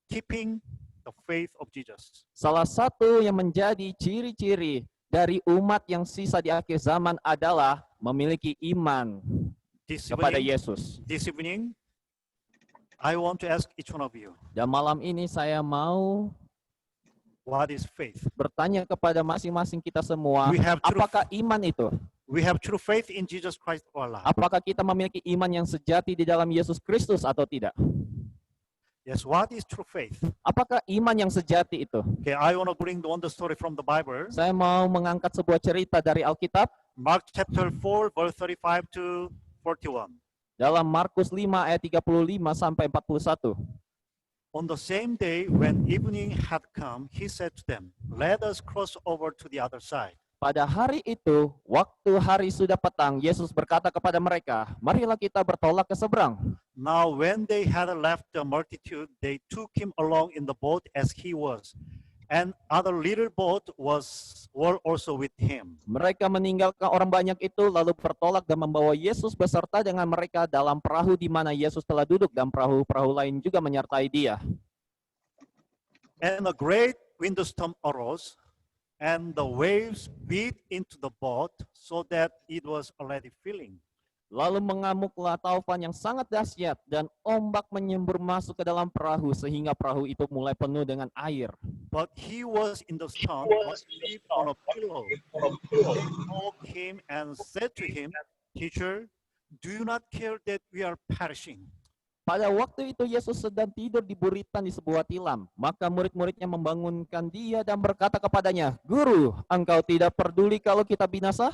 Speaker 6: keeping the faith of Jesus.
Speaker 9: Salah satu yang menjadi ciri-ciri dari umat yang sisa di akhir zaman adalah memiliki iman kepada Yesus.
Speaker 6: This evening, I want to ask each one of you,
Speaker 9: Dan malam ini saya mau
Speaker 6: what is faith?
Speaker 9: bertanya kepada masing-masing kita semua,
Speaker 6: We have true-
Speaker 9: apakah iman itu?
Speaker 6: We have true faith in Jesus Christ our Lord.
Speaker 9: Apakah kita memiliki iman yang sejati di dalam Yesus Kristus atau tidak?
Speaker 6: Yes, what is true faith?
Speaker 9: Apakah iman yang sejati itu?
Speaker 6: Okay, I want to bring the story from the Bible.
Speaker 9: Saya mau mengangkat sebuah cerita dari Alkitab
Speaker 6: Mark chapter 4, verse 35 to 41.
Speaker 9: dalam Markus 5 ayat 35 sampai 41.
Speaker 6: On the same day, when evening had come, he said to them, let us cross over to the other side.
Speaker 9: Pada hari itu, waktu hari sudah petang, Yesus berkata kepada mereka, marilah kita bertolak ke seberang.
Speaker 6: Now when they had left the multitude, they took him along in the boat as he was, and other little boat were also with him.
Speaker 9: Mereka meninggalkan orang banyak itu, lalu bertolak dan membawa Yesus beserta dengan mereka dalam perahu di mana Yesus telah duduk, dan perahu-perahu lain juga menyertai dia.
Speaker 6: And a great windstorm arose, and the waves beat into the boat so that it was already filling.
Speaker 9: Lalu mengamuklah taufan yang sangat dahsyat, dan ombak menyembur masuk ke dalam perahu sehingga perahu itu mulai penuh dengan air.
Speaker 6: But he was in the storm, asleep on a pillow. They woke him and said to him, Teacher, do you not care that we are perishing?
Speaker 9: Pada waktu itu Yesus sedang tidur di buritan di sebuah tilam. Maka murid-muridnya membangunkan dia dan berkata kepadanya, Guru, engkau tidak peduli kalau kita binasa?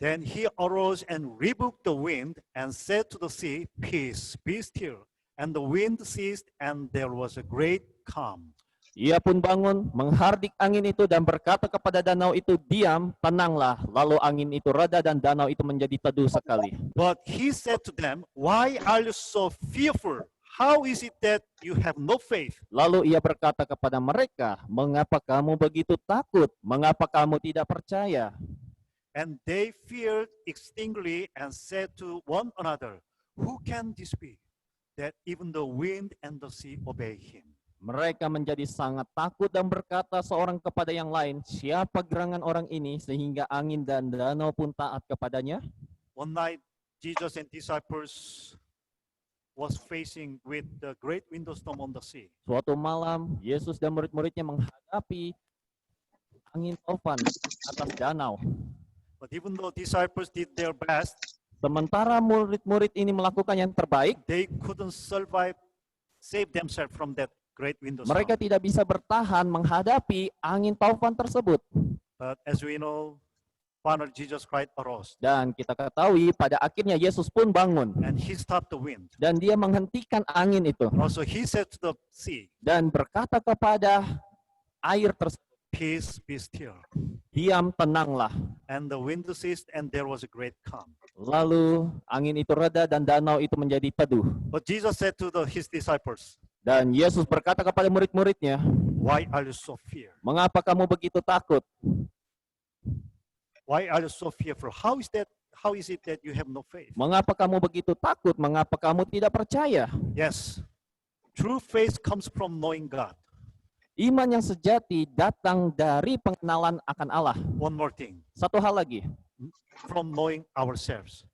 Speaker 6: Then he arose and rebuked the wind and said to the sea, Peace, be still. And the wind ceased, and there was a great calm.
Speaker 9: Ia pun bangun, menghardik angin itu dan berkata kepada danau itu, "Diam, tenanglah." Lalu angin itu reda dan danau itu menjadi teduh sekali.
Speaker 6: But he said to them, "Why are you so fearful? How is it that you have no faith?"
Speaker 9: Lalu ia berkata kepada mereka, "Mengapa kamu begitu takut? Mengapa kamu tidak percaya?"
Speaker 6: And they feared exceedingly and said to one another, "Who can this be, that even the wind and the sea obey him?"
Speaker 9: Mereka menjadi sangat takut dan berkata seorang kepada yang lain, "Siapa gerangan orang ini sehingga angin dan danau pun taat kepadanya?"
Speaker 6: One night, Jesus and disciples was facing with the great windstorm on the sea.
Speaker 9: Suatu malam, Yesus dan murid-muridnya menghadapi angin taufan atas danau.
Speaker 6: But even though disciples did their best,
Speaker 9: Sementara murid-murid ini melakukan yang terbaik,
Speaker 6: they couldn't save themselves from that great windstorm.
Speaker 9: mereka tidak bisa bertahan menghadapi angin taufan tersebut.
Speaker 6: But as we know, finally Jesus Christ arose,
Speaker 9: Dan kita ketahui pada akhirnya Yesus pun bangun.
Speaker 6: and he stopped the wind.
Speaker 9: Dan dia menghentikan angin itu.
Speaker 6: Also, he said to the sea,
Speaker 9: Dan berkata kepada air tersebut,
Speaker 6: "Peace, be still."
Speaker 9: "Diam, tenanglah."
Speaker 6: And the wind ceased, and there was a great calm.
Speaker 9: Lalu angin itu reda dan danau itu menjadi teduh.
Speaker 6: But Jesus said to his disciples,
Speaker 9: Dan Yesus berkata kepada murid-muridnya,
Speaker 6: "Why are you so fear?
Speaker 9: "Mengapa kamu begitu takut?
Speaker 6: Why are you so fearful? How is it that you have no faith?"
Speaker 9: Mengapa kamu begitu takut? Mengapa kamu tidak percaya?"
Speaker 6: Yes, true faith comes from knowing God.
Speaker 9: Iman yang sejati datang dari pengenalan akan Allah.
Speaker 6: One more thing,
Speaker 9: Satu hal lagi,
Speaker 6: from knowing ourselves.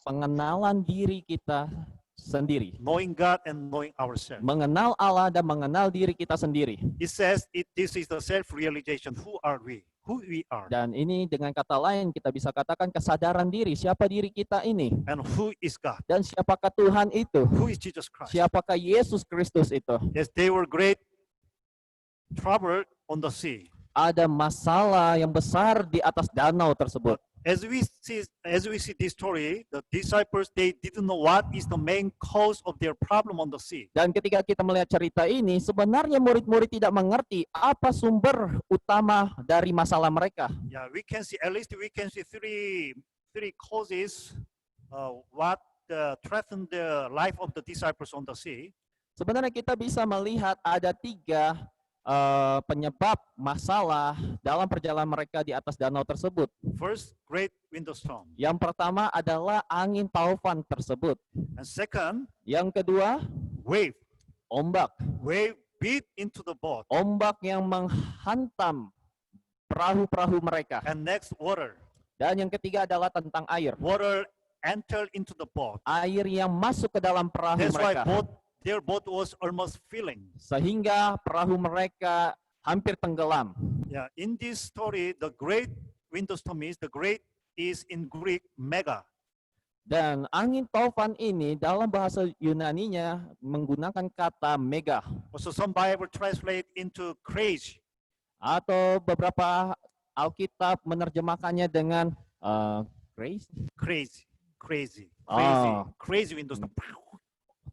Speaker 9: pengenalan diri kita sendiri.
Speaker 6: Knowing God and knowing ourselves.
Speaker 9: Mengenal Allah dan mengenal diri kita sendiri.
Speaker 6: It says this is the self-realization. Who are we? Who we are.
Speaker 9: Dan ini dengan kata lain kita bisa katakan kesadaran diri. Siapa diri kita ini?
Speaker 6: And who is God?
Speaker 9: Dan siapakah Tuhan itu?
Speaker 6: Who is Jesus Christ?
Speaker 9: Siapakah Yesus Kristus itu?
Speaker 6: Yes, they were great trouble on the sea.
Speaker 9: Ada masalah yang besar di atas danau tersebut.
Speaker 6: As we see this story, the disciples, they didn't know what is the main cause of their problem on the sea.
Speaker 9: Dan ketika kita melihat cerita ini, sebenarnya murid-murid tidak mengerti apa sumber utama dari masalah mereka.
Speaker 6: Yeah, at least we can see three causes what threatened the life of the disciples on the sea.
Speaker 9: Sebenarnya kita bisa melihat ada 3 penyebab masalah dalam perjalanan mereka di atas danau tersebut.
Speaker 6: First, great windstorm.
Speaker 9: Yang pertama adalah angin taufan tersebut.
Speaker 6: And second,
Speaker 9: Yang kedua,
Speaker 6: wave.
Speaker 9: ombak.
Speaker 6: Wave beat into the boat.
Speaker 9: Ombak yang menghantam perahu-perahu mereka.
Speaker 6: And next, water.
Speaker 9: Dan yang ketiga adalah tentang air.
Speaker 6: Water entered into the boat.
Speaker 9: Air yang masuk ke dalam perahu
Speaker 6: That's why
Speaker 9: mereka.
Speaker 6: their boat was almost filling.
Speaker 9: Sehingga perahu mereka hampir tenggelam.
Speaker 6: Yeah, in this story, the great windstorm is in Greek mega.
Speaker 9: Dan angin taufan ini dalam bahasa Yunaninya menggunakan kata mega.
Speaker 6: Also, some Bible translate into crazy.
Speaker 9: Atau beberapa Alkitab menerjemahkannya dengan crazy
Speaker 6: windstorm.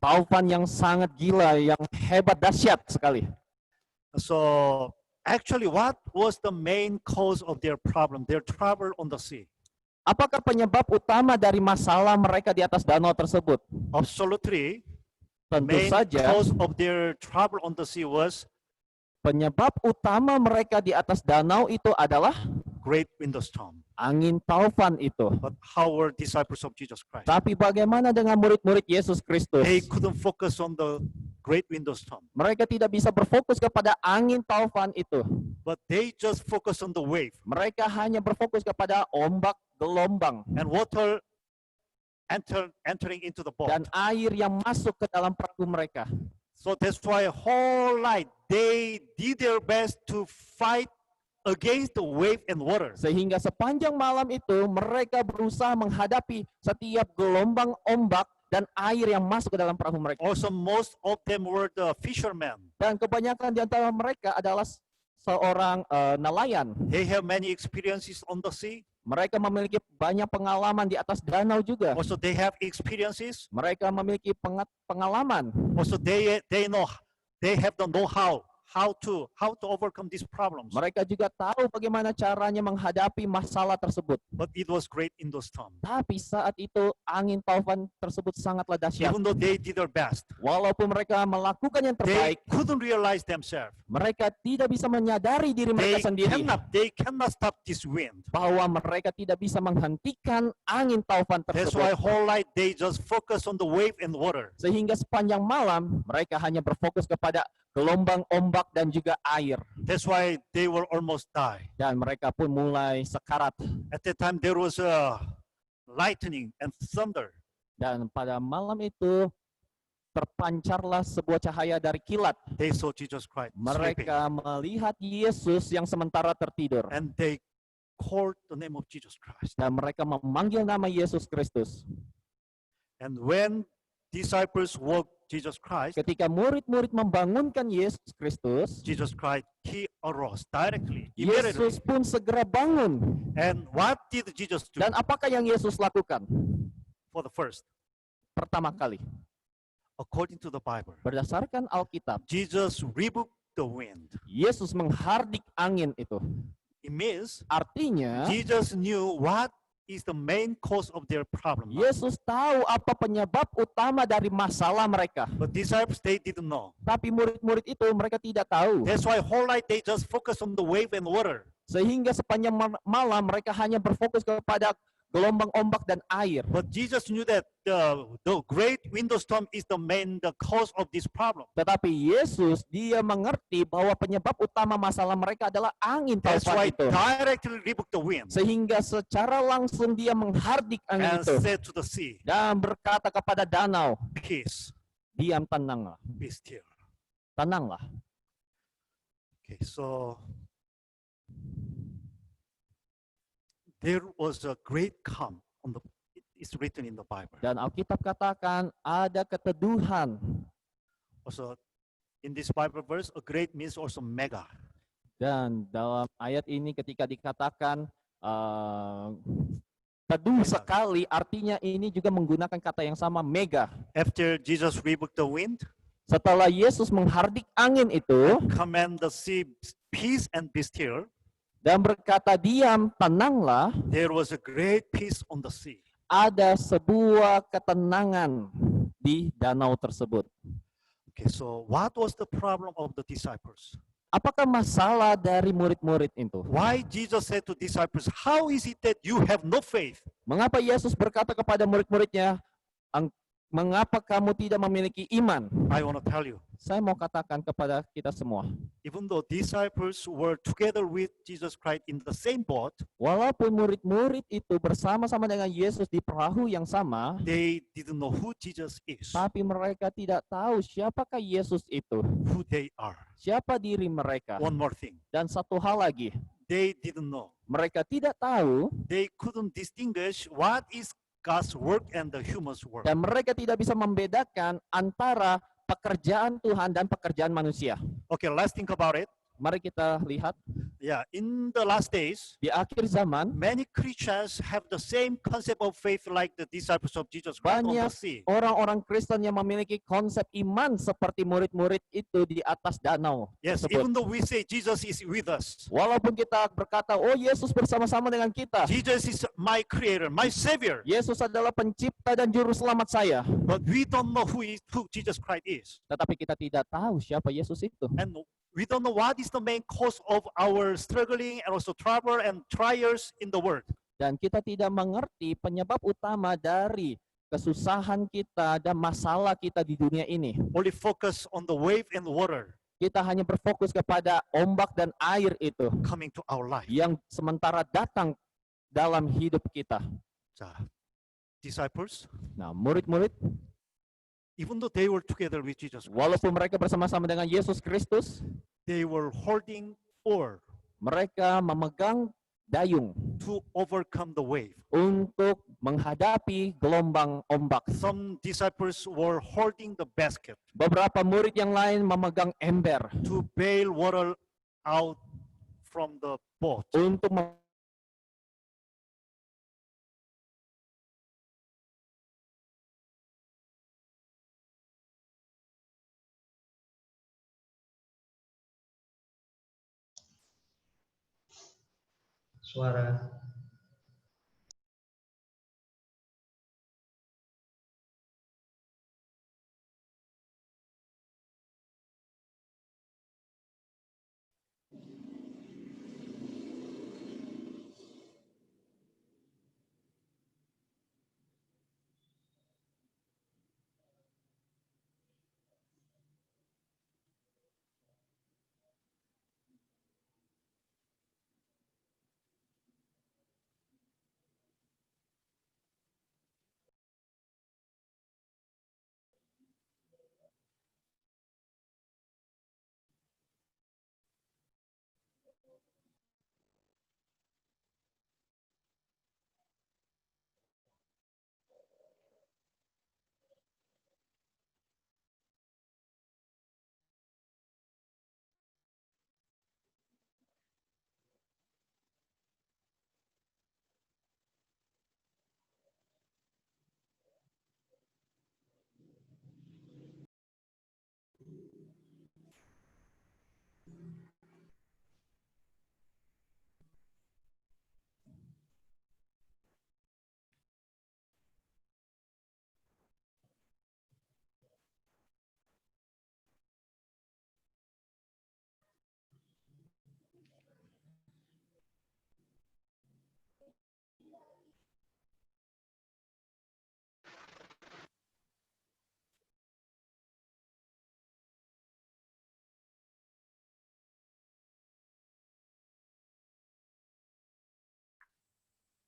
Speaker 9: Taufan yang sangat gila, yang hebat, dahsyat sekali.
Speaker 6: So, actually, what was the main cause of their problem, their trouble on the sea?
Speaker 9: Apakah penyebab utama dari masalah mereka di atas danau tersebut?
Speaker 6: Absolutely,
Speaker 9: Tentu
Speaker 6: main
Speaker 9: saja
Speaker 6: cause of their trouble on the sea was
Speaker 9: penyebab utama mereka di atas danau itu adalah
Speaker 6: great windstorm.
Speaker 9: angin taufan itu.
Speaker 6: But how were disciples of Jesus Christ?
Speaker 9: Tapi bagaimana dengan murid-murid Yesus Kristus?
Speaker 6: They couldn't focus on the great windstorm,
Speaker 9: Mereka tidak bisa berfokus kepada angin taufan itu.
Speaker 6: but they just focus on the wave
Speaker 9: Mereka hanya berfokus kepada ombak, gelombang,
Speaker 6: and water entering into the boat.
Speaker 9: dan air yang masuk ke dalam perahu mereka.
Speaker 6: So that's why whole night they did their best to fight against the wave and water.
Speaker 9: Sehingga sepanjang malam itu mereka berusaha menghadapi setiap gelombang ombak dan air yang masuk ke dalam perahu mereka.
Speaker 6: Also, most of them were the fishermen.
Speaker 9: Dan kebanyakan di antara mereka adalah seorang nelayan.
Speaker 6: They have many experiences on the sea.
Speaker 9: Mereka memiliki banyak pengalaman di atas danau juga.
Speaker 6: Also, they have experiences.
Speaker 9: Mereka memiliki pengalaman.
Speaker 6: Also, they have the know-how how to overcome these problems.
Speaker 9: Mereka juga tahu bagaimana caranya menghadapi masalah tersebut.
Speaker 6: But it was great in those times.
Speaker 9: Tapi saat itu angin taufan tersebut sangatlah dahsyat.
Speaker 6: Even though they did their best,
Speaker 9: Walaupun mereka melakukan yang
Speaker 6: they
Speaker 9: terbaik,
Speaker 6: couldn't realize themselves.
Speaker 9: mereka tidak bisa menyadari diri mereka sendiri
Speaker 6: They cannot stop this wind.
Speaker 9: bahwa mereka tidak bisa menghentikan angin taufan
Speaker 6: That's why
Speaker 9: tersebut.
Speaker 6: whole night they just focus on the wave and water.
Speaker 9: Sehingga sepanjang malam mereka hanya berfokus kepada gelombang, ombak, dan juga air.
Speaker 6: That's why they were almost die.
Speaker 9: Dan mereka pun mulai sekarat.
Speaker 6: At that time there was a lightning and thunder.
Speaker 9: Dan pada malam itu terpancarlah sebuah cahaya dari kilat.
Speaker 6: They saw Jesus Christ sleeping,
Speaker 9: Mereka melihat Yesus yang sementara tertidur.
Speaker 6: and they called the name of Jesus Christ.
Speaker 9: Dan mereka memanggil nama Yesus Kristus.
Speaker 6: And when disciples woke Jesus Christ,
Speaker 9: Ketika murid-murid membangunkan Yesus Kristus,
Speaker 6: Jesus Christ, he arose directly, immediately.
Speaker 9: Yesus pun segera bangun.
Speaker 6: And what did Jesus do?
Speaker 9: Dan apakah yang Yesus lakukan?
Speaker 6: For the first,
Speaker 9: Pertama kali,
Speaker 6: according to the Bible,
Speaker 9: berdasarkan Alkitab,
Speaker 6: Jesus rebuked the wind.
Speaker 9: Yesus menghardik angin itu.
Speaker 6: It means
Speaker 9: Artinya,
Speaker 6: Jesus knew what is the main cause of their problem.
Speaker 9: Yesus tahu apa penyebab utama dari masalah mereka.
Speaker 6: But disciples, they didn't know.
Speaker 9: Tapi murid-murid itu mereka tidak tahu.
Speaker 6: That's why whole night they just focus on the wave and water.
Speaker 9: Sehingga sepanjang malam mereka hanya berfokus kepada gelombang, ombak, dan air.
Speaker 6: But Jesus knew that the great windstorm is the cause of this problem.
Speaker 9: Tetapi Yesus, dia mengerti bahwa penyebab utama masalah mereka adalah angin
Speaker 6: That's
Speaker 9: taufan
Speaker 6: why
Speaker 9: itu.
Speaker 6: directly rebuked the wind
Speaker 9: Sehingga secara langsung dia menghardik angin
Speaker 6: and
Speaker 9: itu.
Speaker 6: said to the sea,
Speaker 9: Dan berkata kepada danau,
Speaker 6: peace,
Speaker 9: diam, tenanglah.
Speaker 6: be still.
Speaker 9: Tenanglah.
Speaker 6: Okay, so there was a great calm on the. It's written in the Bible.
Speaker 9: Dan Alkitab katakan ada keteduhan.
Speaker 6: Also, in this Bible verse, a great means also mega.
Speaker 9: Dan dalam ayat ini ketika dikatakan teduh sekali, artinya ini juga menggunakan kata yang sama, mega.
Speaker 6: After Jesus rebuked the wind,
Speaker 9: Setelah Yesus menghardik angin itu
Speaker 6: command the sea, peace and be still,
Speaker 9: dan berkata diam, tenanglah,
Speaker 6: there was a great peace on the sea.
Speaker 9: ada sebuah ketenangan di danau tersebut.
Speaker 6: Okay, so what was the problem of the disciples?
Speaker 9: Apakah masalah dari murid-murid itu?
Speaker 6: Why Jesus said to disciples, how is it that you have no faith?
Speaker 9: Mengapa Yesus berkata kepada murid-muridnya, mengapa kamu tidak memiliki iman?
Speaker 6: I want to tell you,
Speaker 9: Saya mau katakan kepada kita semua,
Speaker 6: even though disciples were together with Jesus Christ in the same boat,
Speaker 9: walaupun murid-murid itu bersama-sama dengan Yesus di perahu yang sama,
Speaker 6: they didn't know who Jesus is,
Speaker 9: tapi mereka tidak tahu siapakah Yesus itu,
Speaker 6: who they are.
Speaker 9: siapa diri mereka.
Speaker 6: One more thing,
Speaker 9: Dan satu hal lagi,
Speaker 6: they didn't know.
Speaker 9: mereka tidak tahu
Speaker 6: They couldn't distinguish what is God's work and the human's work.
Speaker 9: dan mereka tidak bisa membedakan antara pekerjaan Tuhan dan pekerjaan manusia.
Speaker 6: Okay, let's think about it.
Speaker 9: Mari kita lihat
Speaker 6: Yeah, in the last days,
Speaker 9: di akhir zaman
Speaker 6: many Christians have the same concept of faith like the disciples of Jesus Christ on the
Speaker 9: banyak
Speaker 6: sea.
Speaker 9: orang-orang Kristen yang memiliki konsep iman seperti murid-murid itu di atas danau
Speaker 6: Yes,
Speaker 9: tersebut.
Speaker 6: even though we say Jesus is with us,
Speaker 9: Walaupun kita berkata, oh Yesus bersama-sama dengan kita.
Speaker 6: Jesus is my creator, my savior,
Speaker 9: Yesus adalah pencipta dan juru selamat saya.
Speaker 6: but we don't know who Jesus Christ is.
Speaker 9: Tetapi kita tidak tahu siapa Yesus itu.
Speaker 6: And we don't know what is the main cause of our struggling and also trouble and trials in the world.
Speaker 9: Dan kita tidak mengerti penyebab utama dari kesusahan kita dan masalah kita di dunia ini.
Speaker 6: Only focus on the wave and water
Speaker 9: Kita hanya berfokus kepada ombak dan air itu
Speaker 6: coming to our life.
Speaker 9: yang sementara datang dalam hidup kita.
Speaker 6: 자, disciples,
Speaker 9: Nah, murid-murid,
Speaker 6: even though they were together with Jesus Christ,
Speaker 9: walaupun mereka bersama-sama dengan Yesus Kristus,
Speaker 6: they were holding oar
Speaker 9: mereka memegang dayung
Speaker 6: to overcome the wave.
Speaker 9: untuk menghadapi gelombang ombak.
Speaker 6: Some disciples were holding the basket
Speaker 9: Beberapa murid yang lain memegang ember
Speaker 6: to bail water out from the boat.
Speaker 9: untuk
Speaker 10: suara.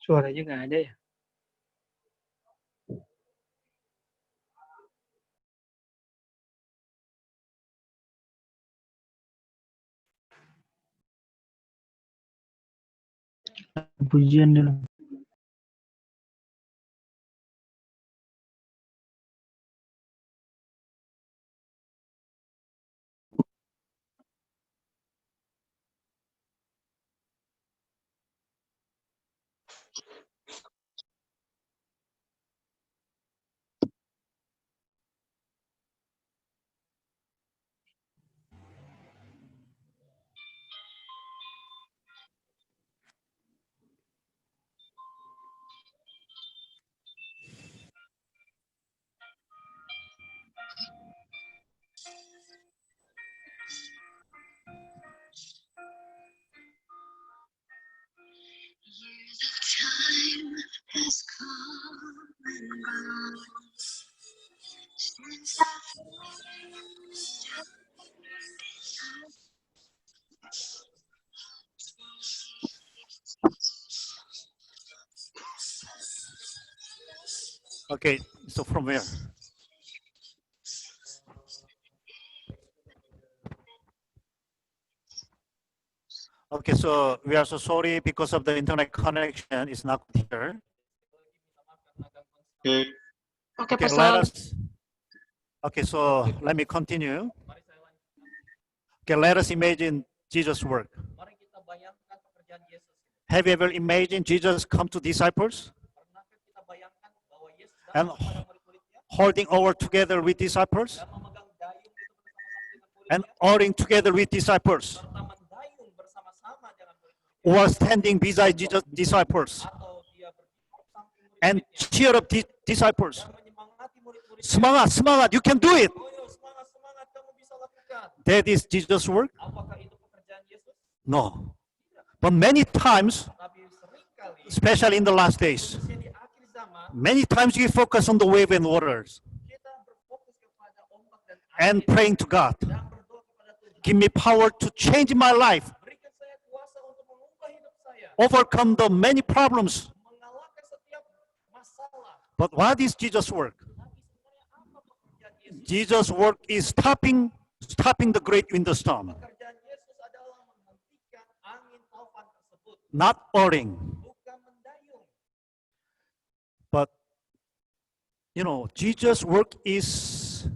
Speaker 10: Suaranya nggak ada ya? Pujian dulu.
Speaker 6: Okay, so from where? Okay, so we are so sorry because of the internet connection is not here.
Speaker 3: Oke,
Speaker 6: Okay,
Speaker 3: Pastor.
Speaker 6: Okay, so let me continue. Okay, let us imagine Jesus' work. Have you ever imagined Jesus come to disciples and holding over together with disciples and ordering together with disciples, or standing beside Jesus' disciples and cheer up disciples? Semangat, semangat, you can do it. That is Jesus' work? No. But many times, especially in the last days, many times we focus on the wave and waters and praying to God. Give me power to change my life, overcome the many problems. But what is Jesus' work? Jesus' work is stopping the great windstorm, not ordering. But, you know, Jesus' work is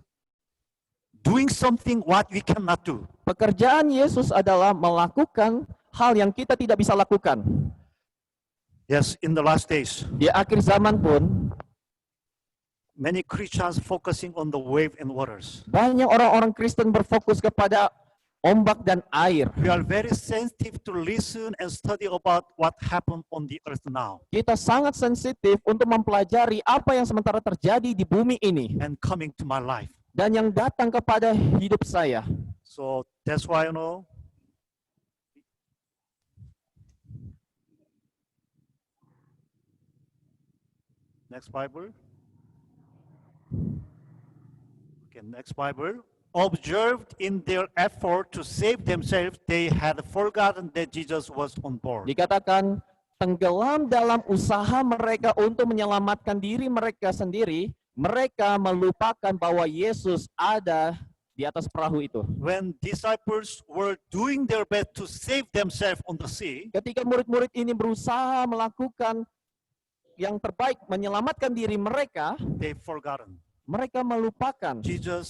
Speaker 6: doing something what we cannot do.
Speaker 9: Pekerjaan Yesus adalah melakukan hal yang kita tidak bisa lakukan.
Speaker 6: Yes, in the last days,
Speaker 9: Di akhir zaman pun,
Speaker 6: many Christians focusing on the wave and waters.
Speaker 9: banyak orang-orang Kristen berfokus kepada ombak dan air.
Speaker 6: We are very sensitive to listen and study about what happened on the earth now
Speaker 9: Kita sangat sensitif untuk mempelajari apa yang sementara terjadi di bumi ini
Speaker 6: and coming to my life.
Speaker 9: dan yang datang kepada hidup saya.
Speaker 6: So that's why, next Bible. Okay, next Bible. Observed in their effort to save themselves, they had forgotten that Jesus was on board.
Speaker 9: Dikatakan tenggelam dalam usaha mereka untuk menyelamatkan diri mereka sendiri, mereka melupakan bahwa Yesus ada di atas perahu itu.
Speaker 6: When disciples were doing their best to save themselves on the sea,
Speaker 9: Ketika murid-murid ini berusaha melakukan yang terbaik menyelamatkan diri mereka,
Speaker 6: they've forgotten
Speaker 9: mereka melupakan
Speaker 6: Jesus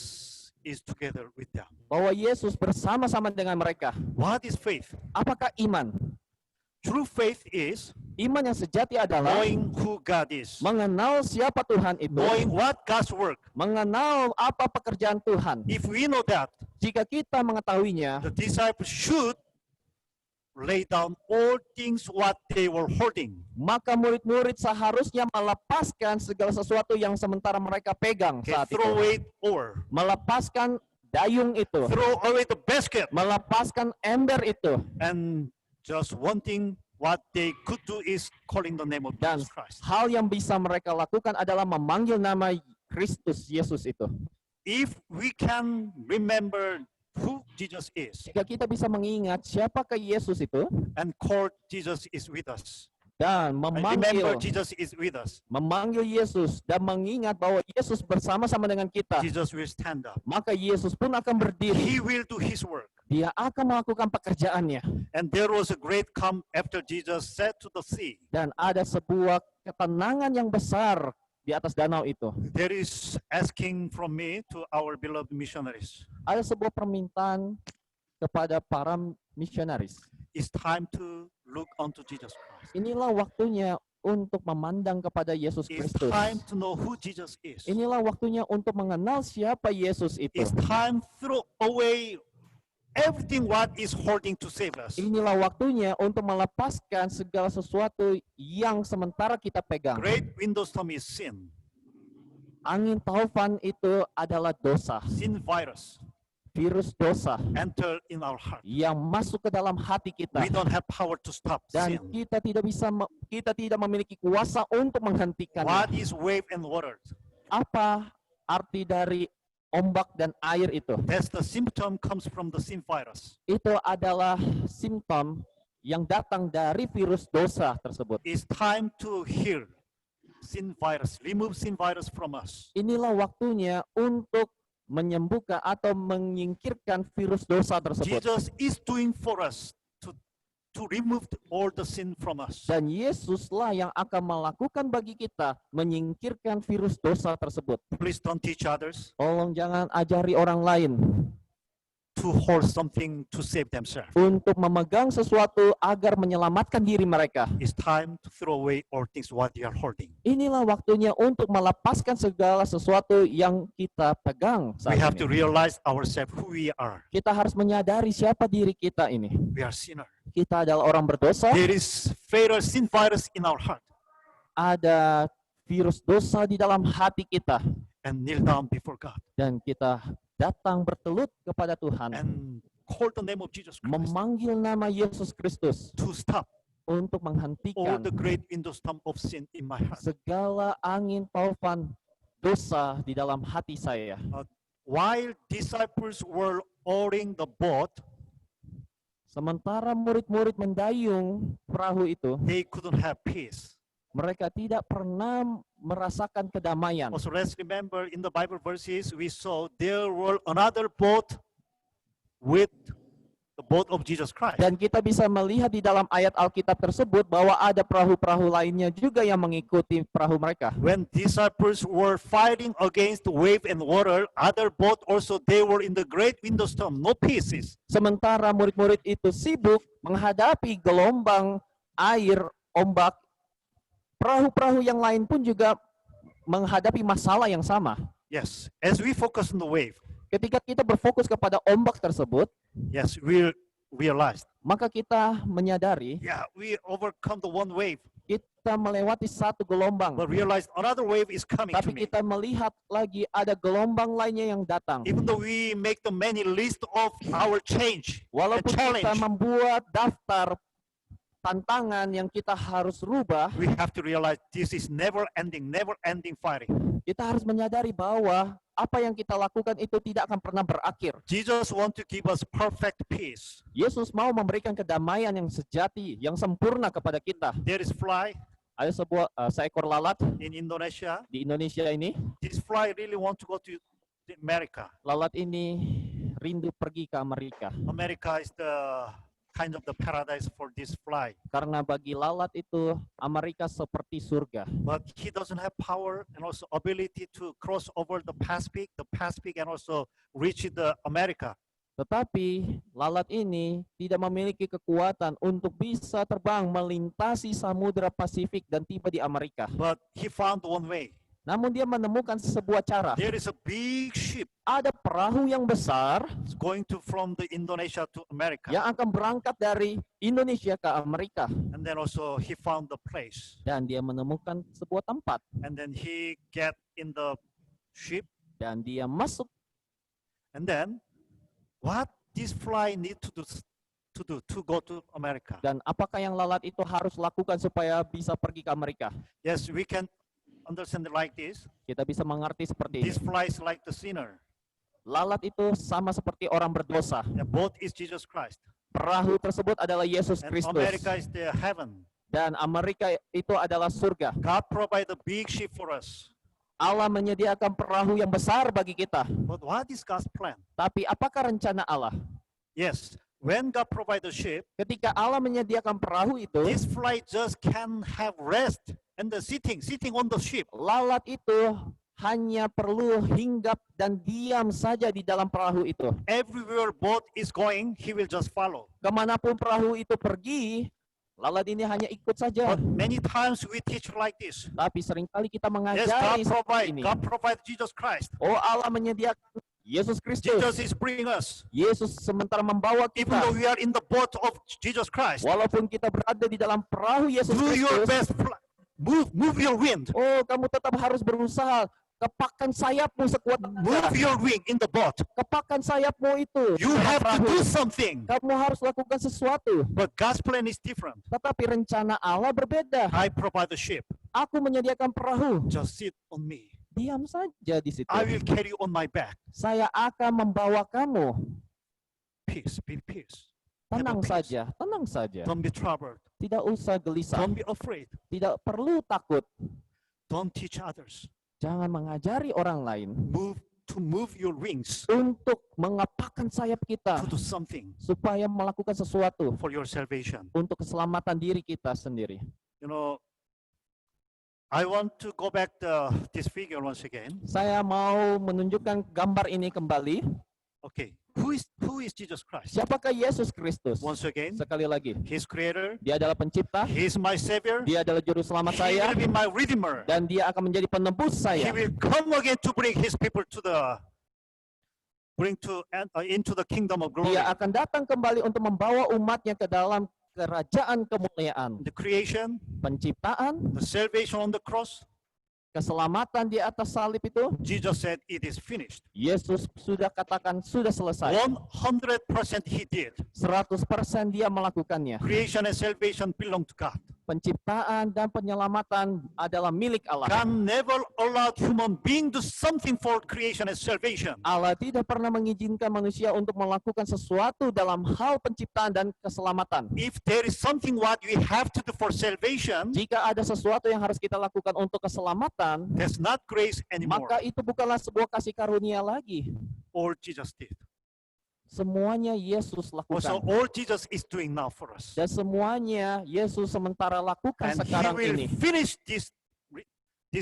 Speaker 6: is together with them.
Speaker 9: bahwa Yesus bersama-sama dengan mereka.
Speaker 6: What is faith?
Speaker 9: Apakah iman?
Speaker 6: True faith is
Speaker 9: Iman yang sejati adalah
Speaker 6: knowing who God is,
Speaker 9: mengenal siapa Tuhan itu,
Speaker 6: knowing what God's work.
Speaker 9: mengenal apa pekerjaan Tuhan.
Speaker 6: If we know that,
Speaker 9: Jika kita mengetahuinya,
Speaker 6: the disciples should lay down all things what they were holding.
Speaker 9: maka murid-murid seharusnya melepaskan segala sesuatu yang sementara mereka pegang
Speaker 6: Okay,
Speaker 9: saat
Speaker 6: throw
Speaker 9: itu.
Speaker 6: away or
Speaker 9: Melepaskan dayung itu,
Speaker 6: throw away the basket,
Speaker 9: melepaskan ember itu,
Speaker 6: and just one thing what they could do is calling the name of
Speaker 9: dan
Speaker 6: Jesus Christ.
Speaker 9: hal yang bisa mereka lakukan adalah memanggil nama Kristus Yesus itu.
Speaker 6: If we can remember who Jesus is
Speaker 9: Jika kita bisa mengingat siapakah Yesus itu
Speaker 6: and call Jesus is with us,
Speaker 9: dan
Speaker 6: and remember
Speaker 9: memanggil
Speaker 6: Jesus is with us,
Speaker 9: Yesus dan mengingat bahwa Yesus bersama-sama dengan kita,
Speaker 6: Jesus will stand up.
Speaker 9: maka Yesus pun akan berdiri.
Speaker 6: He will do his work.
Speaker 9: Dia akan melakukan pekerjaannya.
Speaker 6: And there was a great calm after Jesus said to the sea,
Speaker 9: Dan ada sebuah ketenangan yang besar di atas danau itu.
Speaker 6: there is asking from me to our beloved missionaries.
Speaker 9: Ada sebuah permintaan kepada para misionaris.
Speaker 6: It's time to look unto Jesus Christ.
Speaker 9: Inilah waktunya untuk memandang kepada Yesus
Speaker 6: It's
Speaker 9: Kristus.
Speaker 6: time to know who Jesus is.
Speaker 9: Inilah waktunya untuk mengenal siapa Yesus itu.
Speaker 6: It's time to throw away everything what is holding to save us.
Speaker 9: Inilah waktunya untuk melepaskan segala sesuatu yang sementara kita pegang.
Speaker 6: Great windstorm is sin.
Speaker 9: Angin taufan itu adalah dosa,
Speaker 6: Sin virus
Speaker 9: virus dosa
Speaker 6: enter in our heart.
Speaker 9: yang masuk ke dalam hati kita.
Speaker 6: We don't have power to stop
Speaker 9: Dan
Speaker 6: sin.
Speaker 9: kita tidak memiliki kuasa untuk menghentikannya.
Speaker 6: What is wave and water?
Speaker 9: Apa arti dari ombak dan air itu?
Speaker 6: That's the symptom comes from the sin virus.
Speaker 9: Itu adalah simptom yang datang dari virus dosa tersebut.
Speaker 6: It's time to heal sin virus, remove sin virus from us.
Speaker 9: Inilah waktunya untuk menyembuhkan atau menyingkirkan virus dosa tersebut.
Speaker 6: Jesus is doing for us to remove all the sin from us.
Speaker 9: Dan Yesuslah yang akan melakukan bagi kita menyingkirkan virus dosa tersebut.
Speaker 6: Please don't teach others
Speaker 9: Tolong jangan ajari orang lain
Speaker 6: to hold something to save themselves.
Speaker 9: untuk memegang sesuatu agar menyelamatkan diri mereka.
Speaker 6: It's time to throw away all things what they are holding.
Speaker 9: Inilah waktunya untuk melepaskan segala sesuatu yang kita pegang
Speaker 6: We
Speaker 9: saat
Speaker 6: have to
Speaker 9: ini.
Speaker 6: realize ourselves who we are.
Speaker 9: Kita harus menyadari siapa diri kita ini.
Speaker 6: We are sinner.
Speaker 9: Kita adalah orang berdosa.
Speaker 6: There is fatal sin virus in our heart.
Speaker 9: Ada virus dosa di dalam hati kita.
Speaker 6: And kneel down before God
Speaker 9: Dan kita datang bertelut kepada Tuhan.
Speaker 6: and call the name of Jesus Christ
Speaker 9: Memanggil nama Yesus Kristus
Speaker 6: to stop
Speaker 9: untuk
Speaker 6: all
Speaker 9: menghentikan
Speaker 6: the great windstorm of sin in my heart.
Speaker 9: segala angin taufan dosa di dalam hati saya.
Speaker 6: While disciples were oaring the boat,
Speaker 9: Sementara murid-murid mendayung perahu itu,
Speaker 6: they couldn't have peace.
Speaker 9: mereka tidak pernah merasakan kedamaian.
Speaker 6: Also, let's remember in the Bible verses we saw there were another boat with the boat of Jesus Christ.
Speaker 9: Dan kita bisa melihat di dalam ayat Alkitab tersebut bahwa ada perahu-perahu lainnya juga yang mengikuti perahu mereka.
Speaker 6: When disciples were fighting against wave and water, other boat also they were in the great windstorm, no pieces.
Speaker 9: Sementara murid-murid itu sibuk menghadapi gelombang air, ombak, perahu-perahu yang lain pun juga menghadapi masalah yang sama.
Speaker 6: Yes, as we focus on the wave,
Speaker 9: Ketika kita berfokus kepada ombak tersebut,
Speaker 6: yes, we realized,
Speaker 9: maka kita menyadari
Speaker 6: yeah, we overcome the one wave,
Speaker 9: kita melewati satu gelombang.
Speaker 6: but realized another wave is coming to
Speaker 9: Tapi
Speaker 6: me.
Speaker 9: kita melihat lagi ada gelombang lainnya yang datang.
Speaker 6: Even though we make the many list of our change and
Speaker 9: Walaupun kita
Speaker 6: challenge,
Speaker 9: membuat daftar tantangan yang kita harus rubah,
Speaker 6: we have to realize this is never ending fighting.
Speaker 9: kita harus menyadari bahwa apa yang kita lakukan itu tidak akan pernah berakhir.
Speaker 6: Jesus want to give us perfect peace.
Speaker 9: Yesus mau memberikan kedamaian yang sejati, yang sempurna kepada kita.
Speaker 6: There is fly
Speaker 9: Ada seekor lalat
Speaker 6: in Indonesia.
Speaker 9: di Indonesia ini.
Speaker 6: This fly really want to go to America.
Speaker 9: Lalat ini rindu pergi ke Amerika.
Speaker 6: America is the kind of the paradise for this fly.
Speaker 9: Karena bagi lalat itu Amerika seperti surga.
Speaker 6: But he doesn't have power and also ability to cross over the Pacific and also reach the America.
Speaker 9: Tetapi lalat ini tidak memiliki kekuatan untuk bisa terbang melintasi Samudra Pasifik dan tiba di Amerika.
Speaker 6: But he found one way.
Speaker 9: Namun dia menemukan sebuah cara.
Speaker 6: There is a big ship
Speaker 9: Ada perahu yang besar
Speaker 6: going from the Indonesia to America.
Speaker 9: yang akan berangkat dari Indonesia ke Amerika.
Speaker 6: And then also he found the place.
Speaker 9: Dan dia menemukan sebuah tempat.
Speaker 6: And then he get in the ship.
Speaker 9: Dan dia masuk.
Speaker 6: And then what this fly need to do to go to America?
Speaker 9: Dan apakah yang lalat itu harus lakukan supaya bisa pergi ke Amerika?
Speaker 6: Yes, we can understand it like this.
Speaker 9: Kita bisa mengerti seperti ini.
Speaker 6: This fly is like the sinner.
Speaker 9: Lalat itu sama seperti orang berdosa.
Speaker 6: The boat is Jesus Christ.
Speaker 9: Perahu tersebut adalah Yesus
Speaker 6: And
Speaker 9: Kristus.
Speaker 6: America is the heaven.
Speaker 9: Dan Amerika itu adalah surga.
Speaker 6: God provide a big ship for us.
Speaker 9: Allah menyediakan perahu yang besar bagi kita.
Speaker 6: But what is God's plan?
Speaker 9: Tapi apakah rencana Allah?
Speaker 6: Yes, when God provide the ship,
Speaker 9: Ketika Allah menyediakan perahu itu,
Speaker 6: this fly just can have rest and the sitting on the ship.
Speaker 9: lalat itu hanya perlu hinggap dan diam saja di dalam perahu itu.
Speaker 6: Everywhere boat is going, he will just follow.
Speaker 9: Kemanapun perahu itu pergi, lalat ini hanya ikut saja.
Speaker 6: But many times we teach like this.
Speaker 9: Tapi seringkali kita
Speaker 6: Yes,
Speaker 9: mengajari seperti ini.
Speaker 6: God provide Jesus Christ.
Speaker 9: Oh, Allah menyediakan Yesus Kristus.
Speaker 6: Jesus is bringing us.
Speaker 9: Yesus sementara membawa
Speaker 6: Even
Speaker 9: kita.
Speaker 6: though we are in the boat of Jesus Christ,
Speaker 9: Walaupun kita berada di dalam perahu Yesus
Speaker 6: do your
Speaker 9: Kristus.
Speaker 6: best. Move your wind.
Speaker 9: Oh, kamu tetap harus berusaha. Kepakkan sayapmu sekuat tenaga.
Speaker 6: Move your wing in the boat.
Speaker 9: Kepakkan sayapmu itu. di
Speaker 6: You
Speaker 9: dalam
Speaker 6: have to
Speaker 9: perahu.
Speaker 6: do something.
Speaker 9: Kamu harus lakukan sesuatu.
Speaker 6: But God's plan is different.
Speaker 9: Tetapi rencana Allah berbeda.
Speaker 6: I provide the ship.
Speaker 9: Aku menyediakan perahu.
Speaker 6: Just sit on me.
Speaker 9: Diam saja di situ.
Speaker 6: I will carry you on my back.
Speaker 9: Saya akan membawa kamu.
Speaker 6: Peace, be peace.
Speaker 9: Tenang
Speaker 6: peace.
Speaker 9: saja, tenang saja.
Speaker 6: Don't be troubled.
Speaker 9: Tidak usah gelisah.
Speaker 6: Don't be afraid.
Speaker 9: Tidak perlu takut.
Speaker 6: Don't teach others.
Speaker 9: Jangan mengajari orang lain
Speaker 6: Move your wings
Speaker 9: untuk mengepakkan sayap kita
Speaker 6: to do something
Speaker 9: supaya melakukan sesuatu
Speaker 6: for your salvation.
Speaker 9: untuk keselamatan diri kita sendiri.
Speaker 6: You know, I want to go back this figure once again.
Speaker 9: Saya mau menunjukkan gambar ini kembali.
Speaker 6: Okay, who is Jesus Christ?
Speaker 9: Siapakah Yesus Kristus?
Speaker 6: Once again,
Speaker 9: Sekali lagi,
Speaker 6: His Creator.
Speaker 9: Dia adalah pencipta,
Speaker 6: He is my Savior.
Speaker 9: Dia adalah juru selamat
Speaker 6: He
Speaker 9: saya,
Speaker 6: will be my Redeemer.
Speaker 9: dan Dia akan menjadi penebus
Speaker 6: He
Speaker 9: saya.
Speaker 6: will come again to bring His people into the kingdom of glory.
Speaker 9: Dia akan datang kembali untuk membawa umatnya ke dalam kerajaan kemuliaan.
Speaker 6: The creation,
Speaker 9: Penciptaan,
Speaker 6: the salvation on the cross.
Speaker 9: keselamatan di atas salib itu,
Speaker 6: Jesus said, "It is finished."
Speaker 9: Yesus sudah katakan sudah selesai.
Speaker 6: 100% He did.
Speaker 9: 100% Dia melakukannya.
Speaker 6: Creation and salvation belong to God.
Speaker 9: Penciptaan dan penyelamatan adalah milik Allah.
Speaker 6: God never allowed human being to do something for creation and salvation.
Speaker 9: Allah tidak pernah mengizinkan manusia untuk melakukan sesuatu dalam hal penciptaan dan keselamatan.
Speaker 6: If there is something what we have to do for salvation,
Speaker 9: Jika ada sesuatu yang harus kita lakukan untuk keselamatan,
Speaker 6: that's not grace anymore.
Speaker 9: maka itu bukanlah sebuah kasih karunia lagi.
Speaker 6: All Jesus did.
Speaker 9: Semuanya Yesus
Speaker 6: Also,
Speaker 9: lakukan.
Speaker 6: all Jesus is doing now for us.
Speaker 9: Dan semuanya Yesus sementara lakukan
Speaker 6: And He
Speaker 9: sekarang
Speaker 6: will
Speaker 9: ini.
Speaker 6: finish this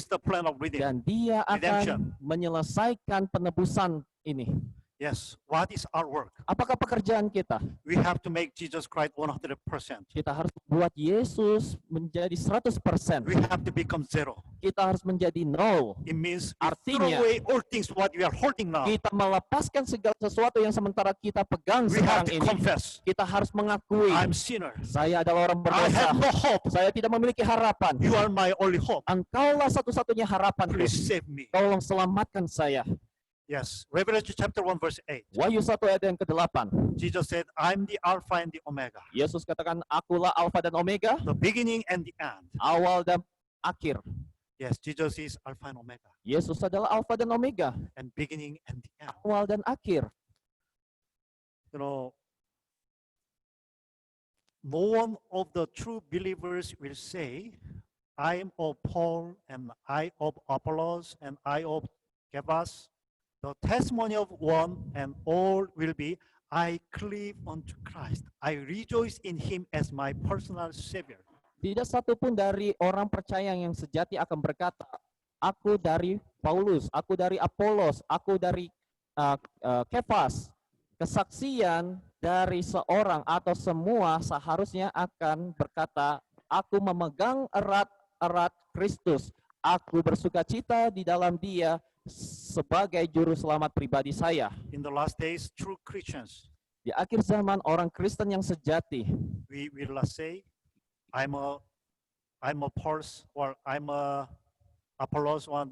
Speaker 6: the plan of redemption.
Speaker 9: Dan Dia
Speaker 6: Redemption.
Speaker 9: akan menyelesaikan penebusan ini.
Speaker 6: Yes. What is our work?
Speaker 9: Apakah pekerjaan kita?
Speaker 6: We have to make Jesus Christ 100%.
Speaker 9: Kita harus buat Yesus menjadi 100%.
Speaker 6: We have to become zero.
Speaker 9: Kita harus menjadi nol.
Speaker 6: It means we
Speaker 9: Artinya,
Speaker 6: throw away all things what we are holding now.
Speaker 9: Kita melepaskan segala sesuatu yang sementara kita pegang
Speaker 6: We have
Speaker 9: sekarang
Speaker 6: to
Speaker 9: ini.
Speaker 6: confess,
Speaker 9: Kita harus mengakui,
Speaker 6: I'm sinner.
Speaker 9: saya adalah orang
Speaker 6: I
Speaker 9: berdosa.
Speaker 6: have no hope.
Speaker 9: Saya tidak memiliki harapan.
Speaker 6: You are my only hope.
Speaker 9: Engkaulah satu-satunya harapanku.
Speaker 6: Please save me.
Speaker 9: Tolong selamatkan saya.
Speaker 6: Yes. Revelation chapter 1 verse 8.
Speaker 9: Wahyu 1 ayat yang ke-8.
Speaker 6: Jesus said, I'm the Alpha and the Omega,
Speaker 9: Yesus katakan, akulah Alfa dan Omega,
Speaker 6: the beginning and the end.
Speaker 9: awal dan akhir.
Speaker 6: Yes, Jesus is Alpha and Omega,
Speaker 9: Yesus adalah Alfa dan Omega,
Speaker 6: and beginning and the end.
Speaker 9: awal dan akhir.
Speaker 6: You know, no one of the true believers will say, I am of Paul, and I of Apollos, and I of Cephas. The testimony of one and all will be, I cleave unto Christ. I rejoice in him as my personal Savior.
Speaker 9: Tidak satu pun dari orang percaya yang sejati akan berkata, aku dari Paulus, aku dari Apolos, aku dari Kefas. Kesaksian dari seorang atau semua seharusnya akan berkata, aku memegang erat-erat Kristus. Aku bersukacita di dalam Dia sebagai juru selamat pribadi saya.
Speaker 6: In the last days, true Christians,
Speaker 9: Di akhir zaman orang Kristen yang sejati,
Speaker 6: we will not say, I'm a Paulus, or I'm a Apollos, or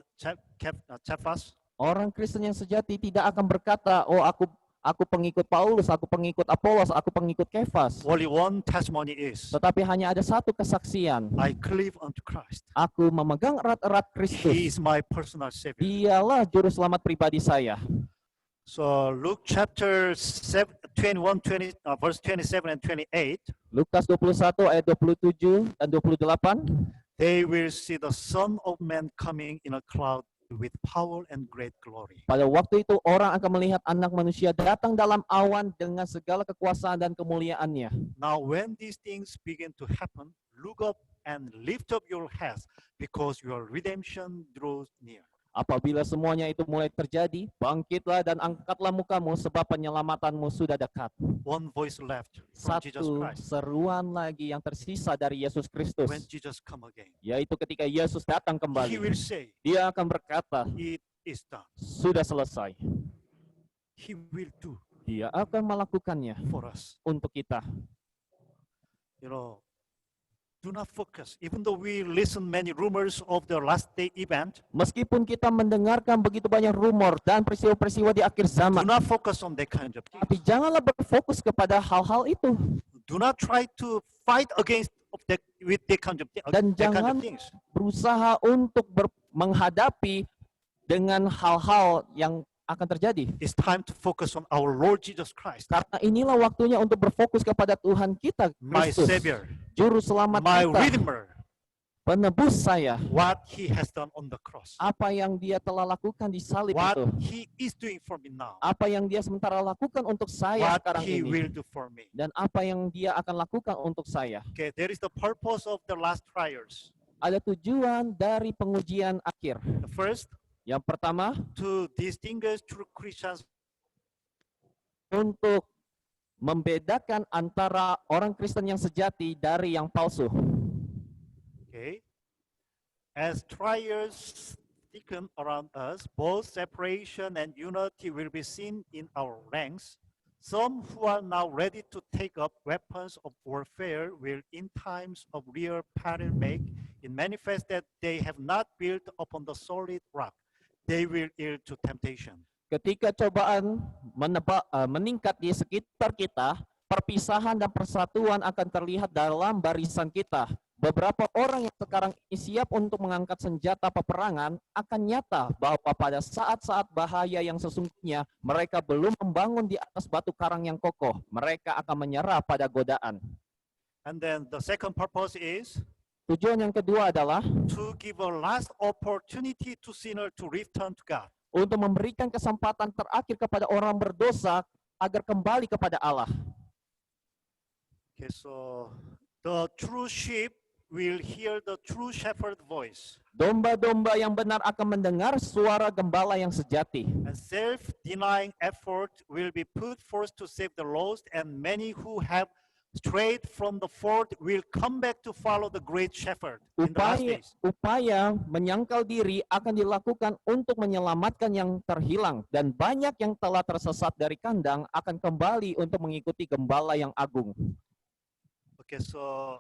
Speaker 6: Cephas.
Speaker 9: orang Kristen yang sejati tidak akan berkata, oh aku pengikut Paulus, aku pengikut Apolos, aku pengikut Kefas.
Speaker 6: Only one testimony is,
Speaker 9: Tetapi hanya ada satu kesaksian.
Speaker 6: I cleave unto Christ.
Speaker 9: Aku memegang erat-erat
Speaker 6: He
Speaker 9: Kristus.
Speaker 6: is my personal Savior.
Speaker 9: Dialah juru selamat pribadi saya.
Speaker 6: So Luke chapter 21, verse 27 and 28,
Speaker 9: Lukas 21 ayat 27 dan 28.
Speaker 6: they will see the Son of Man coming in a cloud with power and great glory.
Speaker 9: Pada waktu itu orang akan melihat anak manusia datang dalam awan dengan segala kekuasaan dan kemuliaannya.
Speaker 6: Now when these things begin to happen, look up and lift up your heads, because your redemption draws near.
Speaker 9: Apabila semuanya itu mulai terjadi, bangkitlah dan angkatlah mukamu sebab penyelamatanmu sudah dekat.
Speaker 6: One voice left from Jesus
Speaker 9: Satu
Speaker 6: Christ
Speaker 9: seruan lagi yang tersisa dari Yesus Kristus,
Speaker 6: when Jesus come again.
Speaker 9: yaitu ketika Yesus datang
Speaker 6: He
Speaker 9: kembali.
Speaker 6: will say,
Speaker 9: Dia akan berkata,
Speaker 6: it is done.
Speaker 9: sudah selesai.
Speaker 6: He will do
Speaker 9: Dia akan melakukannya
Speaker 6: for us.
Speaker 9: untuk kita.
Speaker 6: You know, do not focus. Even though we listen many rumors of the last day event,
Speaker 9: Meskipun kita mendengarkan begitu banyak rumor dan peristiwa-peristiwa di akhir
Speaker 6: do
Speaker 9: zaman,
Speaker 6: not focus on that kind of
Speaker 9: tapi
Speaker 6: things.
Speaker 9: janganlah berfokus kepada hal-hal itu.
Speaker 6: Do not try to fight against with that kind of
Speaker 9: Dan jangan
Speaker 6: things.
Speaker 9: berusaha untuk menghadapi dengan hal-hal yang akan terjadi.
Speaker 6: It's time to focus on our Lord Jesus Christ,
Speaker 9: Karena inilah waktunya untuk berfokus kepada Tuhan kita,
Speaker 6: my
Speaker 9: Kristus,
Speaker 6: Savior,
Speaker 9: Juru Selamat
Speaker 6: my
Speaker 9: kita,
Speaker 6: Redeemer,
Speaker 9: penebus saya.
Speaker 6: what He has done on the cross,
Speaker 9: Apa yang Dia telah lakukan di salib
Speaker 6: what
Speaker 9: itu.
Speaker 6: He is doing for me now,
Speaker 9: Apa yang Dia sementara lakukan untuk saya
Speaker 6: what
Speaker 9: sekarang
Speaker 6: He
Speaker 9: ini.
Speaker 6: will do for me.
Speaker 9: Dan apa yang Dia akan lakukan untuk saya.
Speaker 6: Okay, there is the purpose of the last trials.
Speaker 9: Ada tujuan dari pengujian akhir.
Speaker 6: The first,
Speaker 9: Yang pertama,
Speaker 6: to distinguish true Christians
Speaker 9: untuk membedakan antara orang Kristen yang sejati dari yang palsu.
Speaker 6: Okay. As trials thicken around us, both separation and unity will be seen in our ranks. Some who are now ready to take up weapons of warfare will in times of real peril make it manifest that they have not built upon the solid rock. They will yield to temptation.
Speaker 9: Ketika cobaan meningkat di sekitar kita, perpisahan dan persatuan akan terlihat dalam barisan kita. Beberapa orang yang sekarang ini siap untuk mengangkat senjata peperangan akan nyata bahwa pada saat-saat bahaya yang sesungguhnya mereka belum membangun di atas batu karang yang kokoh. Mereka akan menyerah pada godaan.
Speaker 6: And then the second purpose is
Speaker 9: Tujuan yang kedua adalah
Speaker 6: to give a last opportunity to sinner to return to God.
Speaker 9: untuk memberikan kesempatan terakhir kepada orang berdosa agar kembali kepada Allah.
Speaker 6: Okay, so the true sheep will hear the true shepherd voice.
Speaker 9: Domba-domba yang benar akan mendengar suara gembala yang sejati.
Speaker 6: And self-denying effort will be put forth to save the lost, and many who have straight from the fold will come back to follow the great shepherd in the last days.
Speaker 9: Upaya menyangkal diri akan dilakukan untuk menyelamatkan yang terhilang, dan banyak yang telah tersesat dari kandang akan kembali untuk mengikuti gembala yang agung.
Speaker 6: Okay, so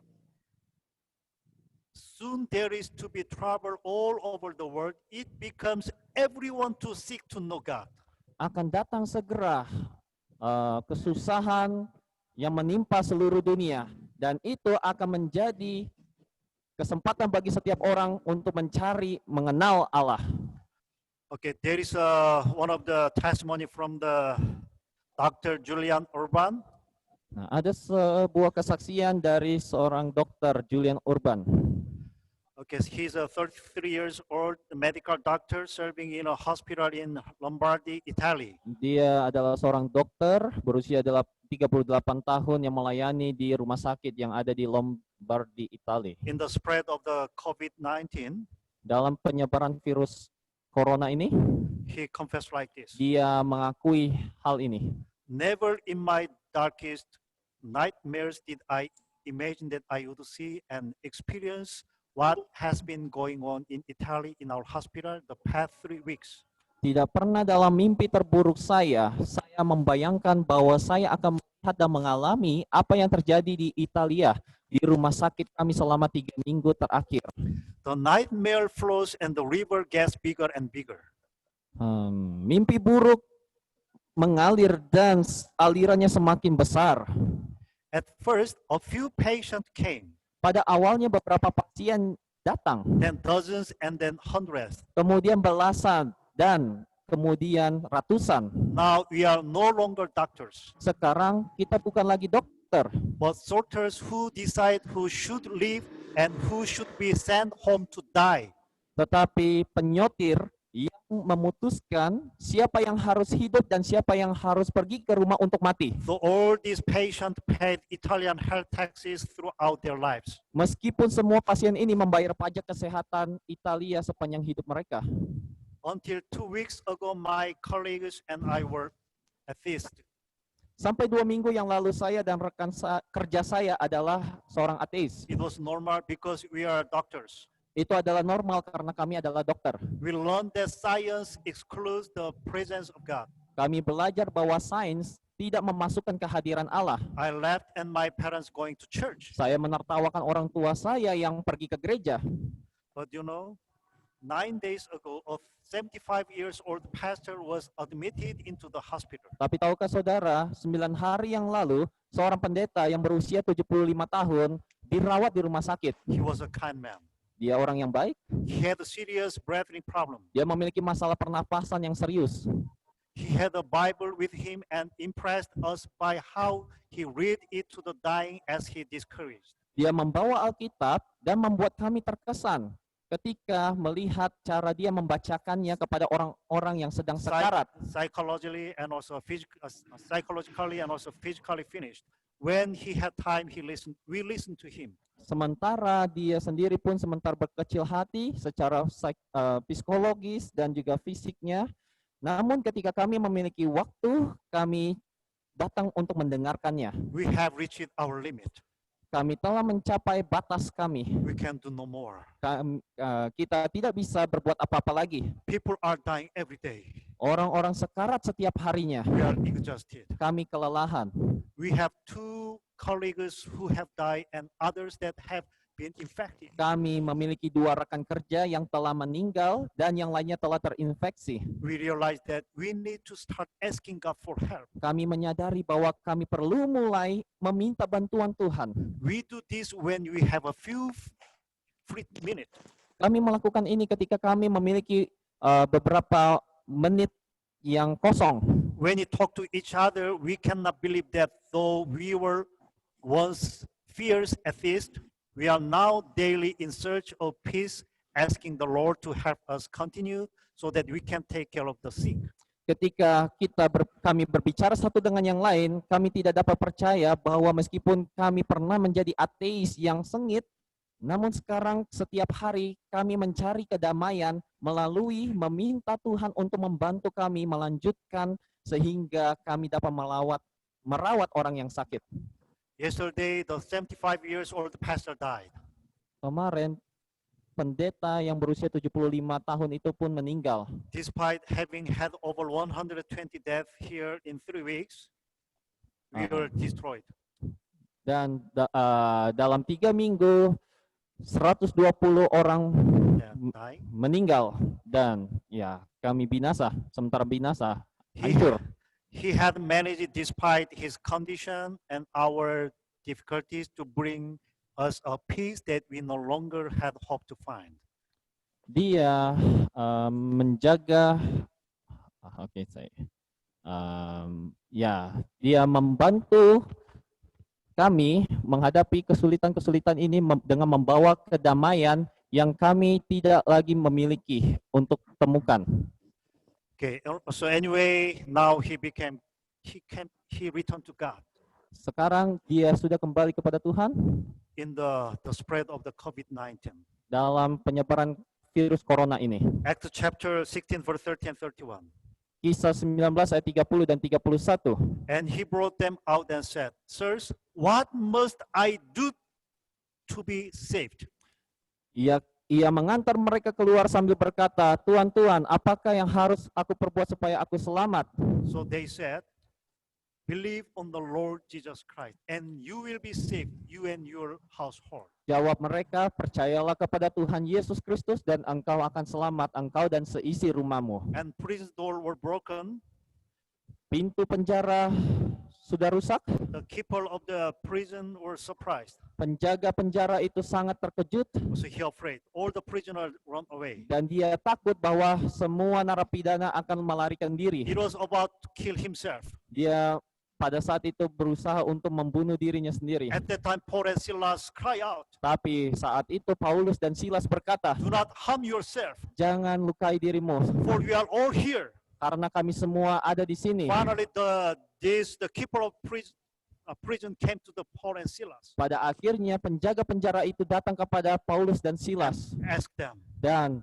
Speaker 6: soon there is to be trouble all over the world. It becomes everyone to seek to know God.
Speaker 9: Akan datang segera kesusahan yang menimpa seluruh dunia, dan itu akan menjadi kesempatan bagi setiap orang untuk mencari mengenal Allah.
Speaker 6: Okay, there is one of the testimony from the Dr. Julian Urban.
Speaker 9: Nah, ada sebuah kesaksian dari seorang dokter Julian Urban.
Speaker 6: Okay, he's a 33 years old medical doctor serving in a hospital in Lombardy, Italy.
Speaker 9: Dia adalah seorang dokter berusia 38 tahun yang melayani di rumah sakit yang ada di Lombardy, Italia.
Speaker 6: In the spread of the COVID-19,
Speaker 9: dalam penyebaran virus corona ini,
Speaker 6: he confessed like this.
Speaker 9: Dia mengakui hal ini.
Speaker 6: Never in my darkest nightmares did I imagine that I would see and experience what has been going on in Italy in our hospital the past 3 weeks.
Speaker 9: Tidak pernah dalam mimpi terburuk saya membayangkan bahwa saya akan melihat dan mengalami apa yang terjadi di Italia, di rumah sakit kami selama 3 minggu terakhir.
Speaker 6: The nightmare flows and the river gets bigger and bigger.
Speaker 9: Mimpi buruk mengalir dan alirannya semakin besar.
Speaker 6: At first, a few patients came.
Speaker 9: Pada awalnya beberapa pasien datang.
Speaker 6: Then dozens and then hundreds.
Speaker 9: Kemudian belasan dan kemudian ratusan.
Speaker 6: Now we are no longer doctors.
Speaker 9: Sekarang kita bukan lagi dokter,
Speaker 6: but sorters who decide who should live and who should be sent home to die.
Speaker 9: Tetapi penyotir yang memutuskan siapa yang harus hidup dan siapa yang harus pergi ke rumah untuk mati.
Speaker 6: So all these patients paid Italian health taxes throughout their lives.
Speaker 9: Meskipun semua pasien ini membayar pajak kesehatan Italia sepanjang hidup mereka.
Speaker 6: Until 2 weeks ago, my colleagues and I were atheists.
Speaker 9: Sampai 2 minggu yang lalu saya dan rekan kerja saya adalah seorang ateis.
Speaker 6: It was normal because we are doctors.
Speaker 9: Itu adalah normal karena kami adalah dokter.
Speaker 6: We learned that science excludes the presence of God.
Speaker 9: Kami belajar bahwa sains tidak memasukkan kehadiran Allah.
Speaker 6: I left and my parents going to church.
Speaker 9: Saya menertawakan orang tua saya yang pergi ke gereja.
Speaker 6: But you know, 9 days ago, a 75 years old pastor was admitted into the hospital.
Speaker 9: Tapi tahukah saudara, 9 hari yang lalu, seorang pendeta yang berusia 75 tahun dirawat di rumah sakit.
Speaker 6: He was a kind man.
Speaker 9: Dia orang yang baik.
Speaker 6: He had a serious breathing problem.
Speaker 9: Dia memiliki masalah pernapasan yang serius.
Speaker 6: He had a Bible with him and impressed us by how he read it to the dying as he discouraged.
Speaker 9: Dia membawa Alkitab dan membuat kami terkesan ketika melihat cara dia membacakannya kepada orang-orang yang sedang sekarat.
Speaker 6: Psychologically and also physically finished. When he had time, we listened to him.
Speaker 9: Sementara dia sendiri pun sementara berkecil hati secara psikologis dan juga fisiknya. Namun ketika kami memiliki waktu, kami datang untuk mendengarkannya.
Speaker 6: We have reached our limit.
Speaker 9: Kami telah mencapai batas kami.
Speaker 6: We can do no more.
Speaker 9: Kita tidak bisa berbuat apa-apa lagi.
Speaker 6: People are dying every day.
Speaker 9: Orang-orang sekarat setiap harinya.
Speaker 6: We are exhausted.
Speaker 9: Kami kelelahan.
Speaker 6: We have 2 colleagues who have died and others that have been infected.
Speaker 9: Kami memiliki 2 rekan kerja yang telah meninggal dan yang lainnya telah terinfeksi.
Speaker 6: We realize that we need to start asking God for help.
Speaker 9: Kami menyadari bahwa kami perlu mulai meminta bantuan Tuhan.
Speaker 6: We do this when we have a few free minutes.
Speaker 9: Kami melakukan ini ketika kami memiliki beberapa menit yang kosong.
Speaker 6: When we talk to each other, we cannot believe that though we were once fierce atheists, we are now daily in search of peace, asking the Lord to help us continue so that we can take care of the sick.
Speaker 9: Ketika kami berbicara satu dengan yang lain, kami tidak dapat percaya bahwa meskipun kami pernah menjadi ateis yang sengit, namun sekarang setiap hari kami mencari kedamaian melalui meminta Tuhan untuk membantu kami melanjutkan sehingga kami dapat merawat orang yang sakit.
Speaker 6: Yesterday, the 75 years old pastor died.
Speaker 9: Kemarin pendeta yang berusia 75 tahun itu pun meninggal.
Speaker 6: Despite having had over 120 deaths here in 3 weeks, we were destroyed.
Speaker 9: Dan dalam 3 minggu 120 orang
Speaker 6: Die.
Speaker 9: meninggal dan ya kami binasa, sementara binasa, hancur.
Speaker 6: He had managed despite his condition and our difficulties to bring us a peace that we no longer had hope to find.
Speaker 9: Dia menjaga, dia membantu kami menghadapi kesulitan-kesulitan ini dengan membawa kedamaian yang kami tidak lagi memiliki untuk temukan.
Speaker 6: Okay, so anyway, now he returned to God.
Speaker 9: Sekarang dia sudah kembali kepada Tuhan
Speaker 6: In the spread of the COVID-19.
Speaker 9: dalam penyebaran virus corona ini.
Speaker 6: Acts chapter 16 verse 30 and 31.
Speaker 9: Kisah 19 ayat 30 dan 31.
Speaker 6: And he brought them out and said, Sirs, what must I do to be saved?
Speaker 9: Ia mengantar mereka keluar sambil berkata, Tuhan, Tuhan, apakah yang harus aku perbuat supaya aku selamat?
Speaker 6: So they said, believe on the Lord Jesus Christ, and you will be saved, you and your household.
Speaker 9: Jawab mereka, percayalah kepada Tuhan Yesus Kristus dan engkau akan selamat, engkau dan seisi rumahmu.
Speaker 6: And prison doors were broken.
Speaker 9: Pintu penjara sudah rusak.
Speaker 6: The keeper of the prison were surprised.
Speaker 9: Penjaga penjara itu sangat terkejut.
Speaker 6: So he afraid. All the prisoners run away.
Speaker 9: Dan dia takut bahwa semua narapidana akan melarikan diri.
Speaker 6: He was about to kill himself.
Speaker 9: Dia pada saat itu berusaha untuk membunuh dirinya sendiri.
Speaker 6: At that time, Paul and Silas cry out.
Speaker 9: Tapi saat itu Paulus dan Silas berkata,
Speaker 6: Do not harm yourself.
Speaker 9: Jangan lukai dirimu.
Speaker 6: For we are all here.
Speaker 9: Karena kami semua ada di sini.
Speaker 6: Finally, the keeper of prison came to the Paul and Silas.
Speaker 9: Pada akhirnya penjaga penjara itu datang kepada Paulus dan Silas
Speaker 6: Ask them.
Speaker 9: dan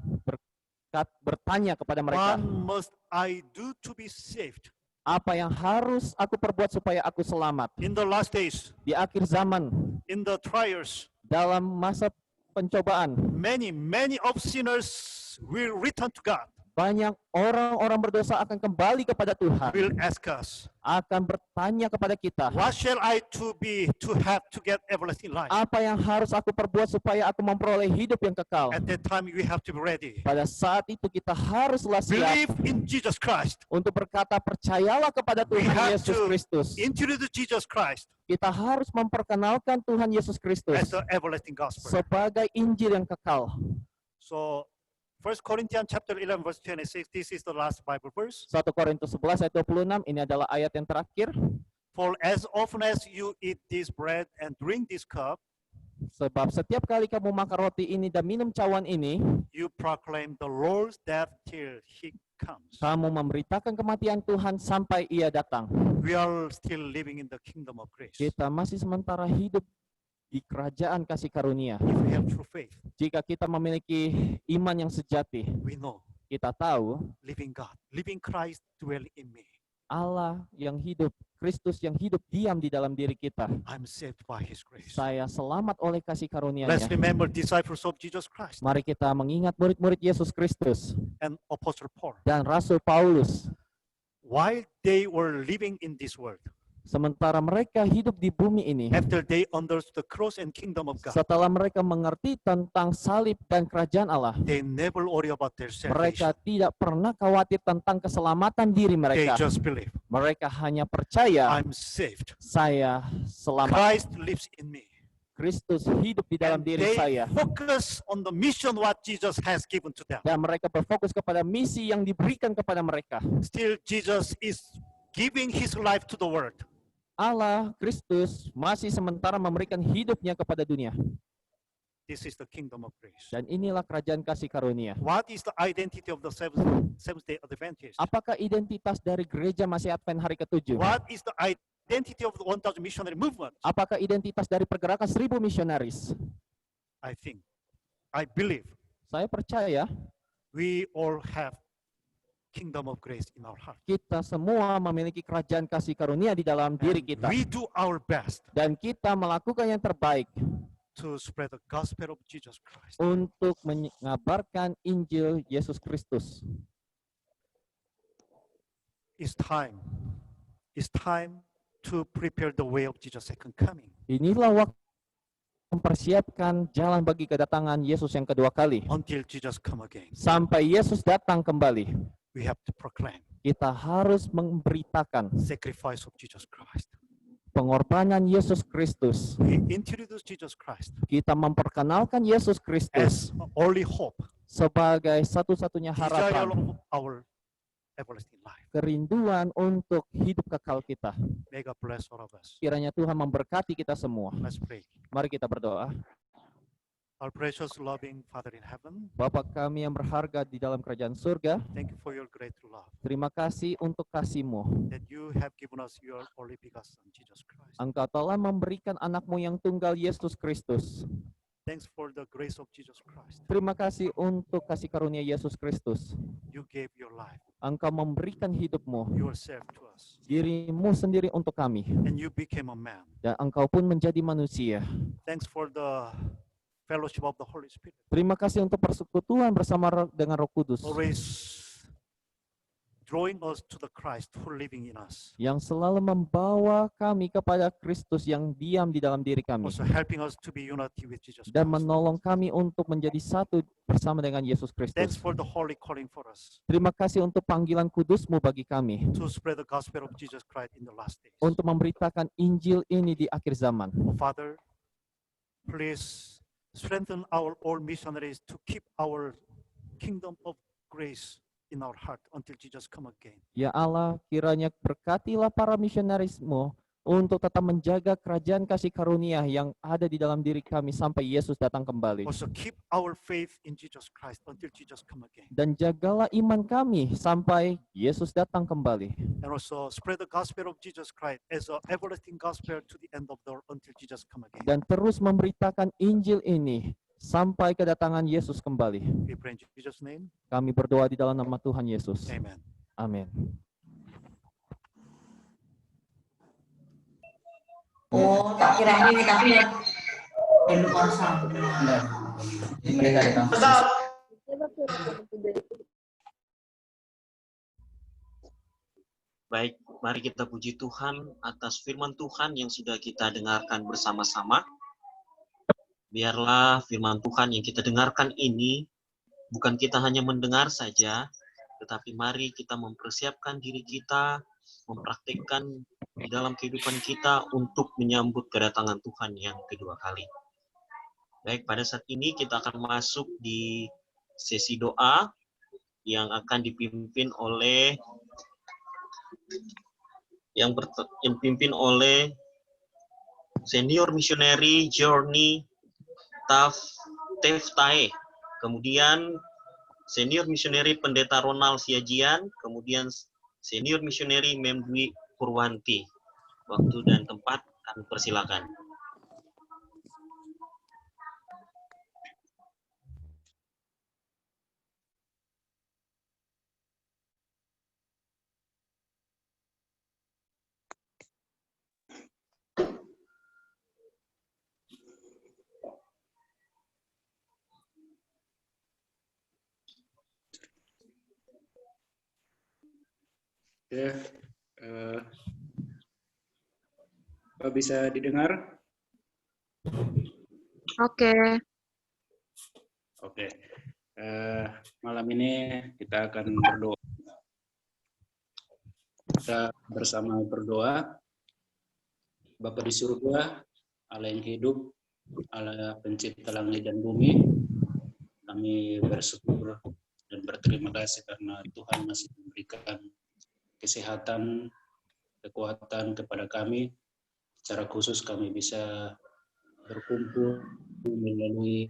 Speaker 9: bertanya kepada mereka,
Speaker 6: What must I do to be saved?
Speaker 9: apa yang harus aku perbuat supaya aku selamat?
Speaker 6: In the last days,
Speaker 9: Di akhir zaman,
Speaker 6: in the trials,
Speaker 9: dalam masa pencobaan,
Speaker 6: many of sinners will return to God.
Speaker 9: banyak orang-orang berdosa akan kembali kepada Tuhan,
Speaker 6: Will ask us,
Speaker 9: akan bertanya kepada kita,
Speaker 6: what shall I to have to get everlasting life?
Speaker 9: apa yang harus aku perbuat supaya aku memperoleh hidup yang kekal?
Speaker 6: At that time, we have to be ready.
Speaker 9: Pada saat itu kita haruslah siap
Speaker 6: Believe in Jesus Christ.
Speaker 9: untuk berkata, percayalah kepada
Speaker 6: We
Speaker 9: Tuhan
Speaker 6: have
Speaker 9: Yesus
Speaker 6: to
Speaker 9: Kristus.
Speaker 6: introduce Jesus Christ
Speaker 9: Kita harus memperkenalkan Tuhan Yesus Kristus
Speaker 6: as the everlasting gospel.
Speaker 9: sebagai Injil yang kekal.
Speaker 6: So, 1 Corinthians chapter 11 verse 26, this is the last Bible verse.
Speaker 9: 1 Korintus 11 ayat 26, ini adalah ayat yang terakhir.
Speaker 6: For as often as you eat this bread and drink this cup,
Speaker 9: Sebab setiap kali kamu makan roti ini dan minum cawan ini,
Speaker 6: you proclaim the Lord's death till he comes.
Speaker 9: kamu memberitakan kematian Tuhan sampai ia datang.
Speaker 6: We are still living in the kingdom of grace.
Speaker 9: Kita masih sementara hidup di kerajaan kasih karunia.
Speaker 6: If we have true faith,
Speaker 9: Jika kita memiliki iman yang sejati,
Speaker 6: we know
Speaker 9: kita tahu
Speaker 6: living God, living Christ dwell in me.
Speaker 9: Allah yang hidup, Kristus yang hidup diam di dalam diri kita.
Speaker 6: I'm saved by his grace.
Speaker 9: Saya selamat oleh kasih
Speaker 6: Let's
Speaker 9: karunia-Nya.
Speaker 6: remember disciples of Jesus Christ
Speaker 9: Mari kita mengingat murid-murid Yesus Kristus
Speaker 6: and Apostle Paul.
Speaker 9: dan Rasul Paulus.
Speaker 6: While they were living in this world,
Speaker 9: Sementara mereka hidup di bumi ini,
Speaker 6: after they understood the cross and kingdom of God,
Speaker 9: setelah mereka mengerti tentang salib dan kerajaan Allah,
Speaker 6: they never worry about their
Speaker 9: mereka
Speaker 6: salvation.
Speaker 9: tidak pernah khawatir tentang keselamatan diri
Speaker 6: They
Speaker 9: mereka.
Speaker 6: just believe,
Speaker 9: Mereka hanya percaya,
Speaker 6: I'm saved.
Speaker 9: saya selamat.
Speaker 6: Christ lives in me.
Speaker 9: Kristus hidup di dalam
Speaker 6: And
Speaker 9: diri
Speaker 6: they
Speaker 9: saya.
Speaker 6: focus on the mission what Jesus has given to them.
Speaker 9: Dan mereka berfokus kepada misi yang diberikan kepada mereka.
Speaker 6: Still, Jesus is giving his life to the world.
Speaker 9: Allah, Kristus, masih sementara memberikan hidupnya kepada dunia.
Speaker 6: This is the kingdom of grace.
Speaker 9: Dan inilah kerajaan kasih karunia.
Speaker 6: What is the identity of the Seventh-day Adventist?
Speaker 9: Apakah identitas dari gereja Masih Advent hari ke-7?
Speaker 6: What is the identity of the 1,000 missionary movement?
Speaker 9: Apakah identitas dari pergerakan 1000 misionaris?
Speaker 6: I believe
Speaker 9: Saya percaya
Speaker 6: we all have kingdom of grace in our heart.
Speaker 9: Kita semua memiliki kerajaan kasih karunia di dalam diri
Speaker 6: And
Speaker 9: kita.
Speaker 6: we do our best
Speaker 9: Dan kita melakukan yang terbaik
Speaker 6: to spread the gospel of Jesus Christ.
Speaker 9: untuk mengabarkan Injil Yesus Kristus.
Speaker 6: It's time to prepare the way of Jesus' second coming.
Speaker 9: Inilah waktu mempersiapkan jalan bagi kedatangan Yesus yang kedua kali.
Speaker 6: Until Jesus come again,
Speaker 9: Sampai Yesus datang kembali,
Speaker 6: we have to proclaim
Speaker 9: kita harus memberitakan
Speaker 6: sacrifice of Jesus Christ.
Speaker 9: pengorbanan Yesus Kristus.
Speaker 6: We introduce Jesus Christ
Speaker 9: Kita memperkenalkan Yesus Kristus
Speaker 6: as only hope,
Speaker 9: sebagai satu-satunya
Speaker 6: desire
Speaker 9: harapan,
Speaker 6: of our everlasting life.
Speaker 9: kerinduan untuk hidup kekal kita.
Speaker 6: May God bless all of us.
Speaker 9: Kiranya Tuhan memberkati kita semua.
Speaker 6: Let's pray.
Speaker 9: Mari kita berdoa.
Speaker 6: Our precious loving Father in heaven,
Speaker 9: Bapa kami yang berharga di dalam kerajaan surga,
Speaker 6: thank you for your great love
Speaker 9: terima kasih untuk kasih-Mu.
Speaker 6: that you have given us your only begotten Son, Jesus Christ.
Speaker 9: Engkau telah memberikan anak-Mu yang tunggal, Yesus Kristus.
Speaker 6: Thanks for the grace of Jesus Christ.
Speaker 9: Terima kasih untuk kasih karunia Yesus Kristus.
Speaker 6: You gave your life,
Speaker 9: Engkau memberikan hidup-Mu,
Speaker 6: yourself to us,
Speaker 9: diri-Mu sendiri untuk kami.
Speaker 6: and you became a man.
Speaker 9: Dan Engkau pun menjadi manusia.
Speaker 6: Thanks for the fellowship of the Holy Spirit,
Speaker 9: Terima kasih untuk persekutuan bersama dengan Roh Kudus
Speaker 6: always drawing us to the Christ who living in us,
Speaker 9: yang selalu membawa kami kepada Kristus yang diam di dalam diri kami
Speaker 6: also helping us to be unity with Jesus
Speaker 9: dan
Speaker 6: Christ.
Speaker 9: menolong kami untuk menjadi satu bersama dengan Yesus
Speaker 6: Thanks
Speaker 9: Kristus.
Speaker 6: for the holy calling for us
Speaker 9: Terima kasih untuk panggilan kudus-Mu bagi kami
Speaker 6: to spread the gospel of Jesus Christ in the last days.
Speaker 9: untuk memberitakan Injil ini di akhir zaman.
Speaker 6: Oh, Father, please strengthen our all missionaries to keep our kingdom of grace in our heart until Jesus come again.
Speaker 9: Ya Allah, kiranya berkatilah para misionaris-Mu untuk tetap menjaga kerajaan kasih karunia yang ada di dalam diri kami sampai Yesus datang kembali.
Speaker 6: Also keep our faith in Jesus Christ until Jesus come again.
Speaker 9: Dan jagalah iman kami sampai Yesus datang kembali.
Speaker 6: And also spread the gospel of Jesus Christ as an everlasting gospel to the end of the world until Jesus come again.
Speaker 9: Dan terus memberitakan Injil ini sampai kedatangan Yesus kembali.
Speaker 6: We pray in Jesus' name.
Speaker 9: Kami berdoa di dalam nama Tuhan Yesus.
Speaker 6: Amen.
Speaker 9: Amin.
Speaker 11: Oh, tak kira ini tapi ya belum pasang.
Speaker 4: Mereka datang.
Speaker 1: Baik, mari kita puji Tuhan atas firman Tuhan yang sudah kita dengarkan bersama-sama. Biarlah firman Tuhan yang kita dengarkan ini bukan kita hanya mendengar saja, tetapi mari kita mempersiapkan diri kita, mempraktikkan di dalam kehidupan kita untuk menyambut kedatangan Tuhan yang kedua kali. Baik, pada saat ini kita akan masuk di sesi doa yang akan dipimpin oleh Senior Missionary Journey Teftae, kemudian Senior Missionary Pendeta Ronald Siajian, kemudian Senior Missionary Memdwi Purwanti. Waktu dan tempat kami persilakan.
Speaker 12: Ya, Pak bisa didengar?
Speaker 3: Oke.
Speaker 12: Oke. Malam ini kita akan berdoa. Kita bersama berdoa. Bapa di surga, Allah yang hidup, Allah pencipta langit dan bumi, kami bersyukur dan berterima kasih karena Tuhan masih memberikan kesehatan, kekuatan kepada kami. Secara khusus kami bisa berkumpul melalui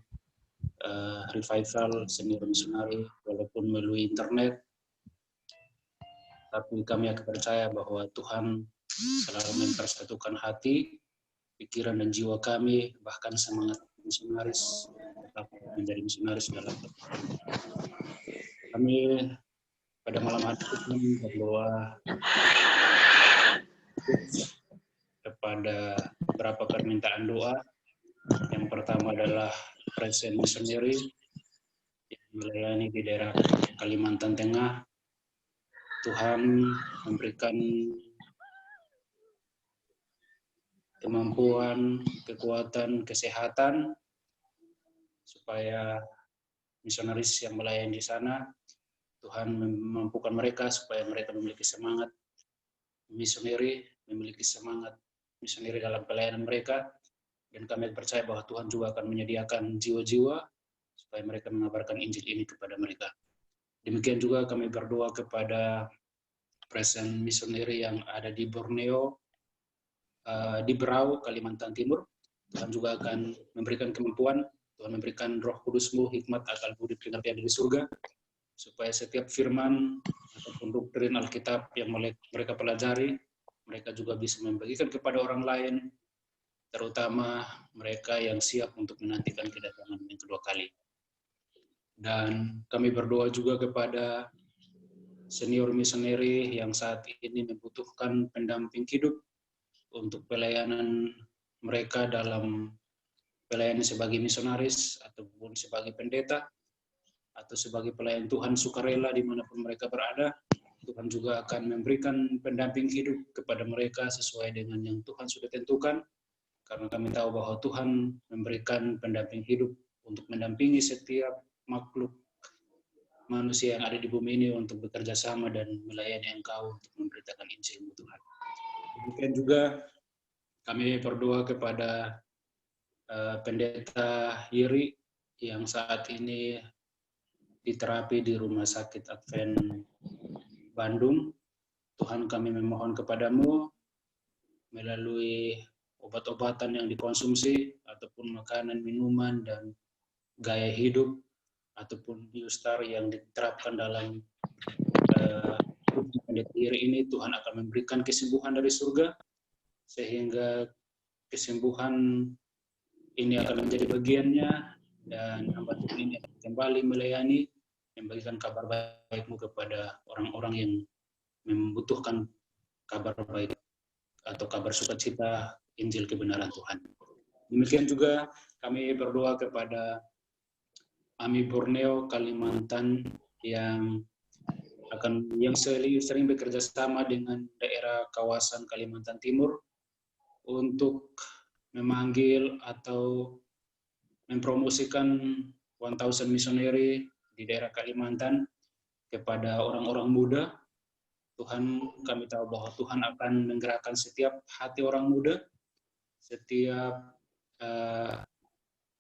Speaker 12: revival senior missionary, walaupun melalui internet. Tapi kami akan percaya bahwa Tuhan selalu mempersatukan hati, pikiran dan jiwa kami, bahkan semangat misionaris, tetap menjadi misionaris dalam Tuhan. Kami pada malam hari ini berdoa kepada beberapa permintaan doa. Yang pertama adalah Present Missionary yang melayani di daerah Kalimantan Tengah. Tuhan memberikan kemampuan, kekuatan, kesehatan supaya misionaris yang melayani di sana, Tuhan memampukan mereka supaya mereka memiliki semangat misioneri, memiliki semangat misioneri dalam pelayanan mereka, dan kami percaya bahwa Tuhan juga akan menyediakan jiwa-jiwa supaya mereka mengabarkan Injil ini kepada mereka. Demikian juga kami berdoa kepada Present Missionary yang ada di Borneo, di Berau, Kalimantan Timur. Tuhan juga akan memberikan kemampuan, Tuhan memberikan Roh Kudus-Mu, hikmat, akal budi, pengertian dari surga, supaya setiap firman ataupun doktrin Alkitab yang mereka pelajari, mereka juga bisa membagikan kepada orang lain, terutama mereka yang siap untuk menantikan kedatangan yang kedua kali. Dan kami berdoa juga kepada senior missionary yang saat ini membutuhkan pendamping hidup untuk pelayanan mereka dalam pelayanan sebagai misionaris ataupun sebagai pendeta atau sebagai pelayan Tuhan sukarela dimanapun mereka berada. Tuhan juga akan memberikan pendamping hidup kepada mereka sesuai dengan yang Tuhan sudah tentukan, karena kami tahu bahwa Tuhan memberikan pendamping hidup untuk mendampingi setiap makhluk manusia yang ada di bumi ini untuk bekerja sama dan melayani Engkau untuk memberitakan Injil-Mu Tuhan. Demikian juga kami berdoa kepada Pendeta Yeri yang saat ini diterapi di Rumah Sakit Advent Bandung. Tuhan, kami memohon kepadamu melalui obat-obatan yang dikonsumsi ataupun makanan, minuman, dan gaya hidup ataupun biostar yang diterapkan dalam Pendeta Yeri ini, Tuhan akan memberikan kesembuhan dari surga, sehingga kesembuhan ini akan menjadi bagiannya, dan hamba Tuhan ini akan kembali melayani, membagikan kabar baik-Mu kepada orang-orang yang membutuhkan kabar baik atau kabar sukacita Injil kebenaran Tuhan. Demikian juga kami berdoa kepada AMI Borneo, Kalimantan yang sering bekerja sama dengan daerah kawasan Kalimantan Timur untuk memanggil atau mempromosikan 1000 missionary di daerah Kalimantan kepada orang-orang muda. Tuhan, kami tahu bahwa Tuhan akan menggerakkan setiap hati orang muda, setiap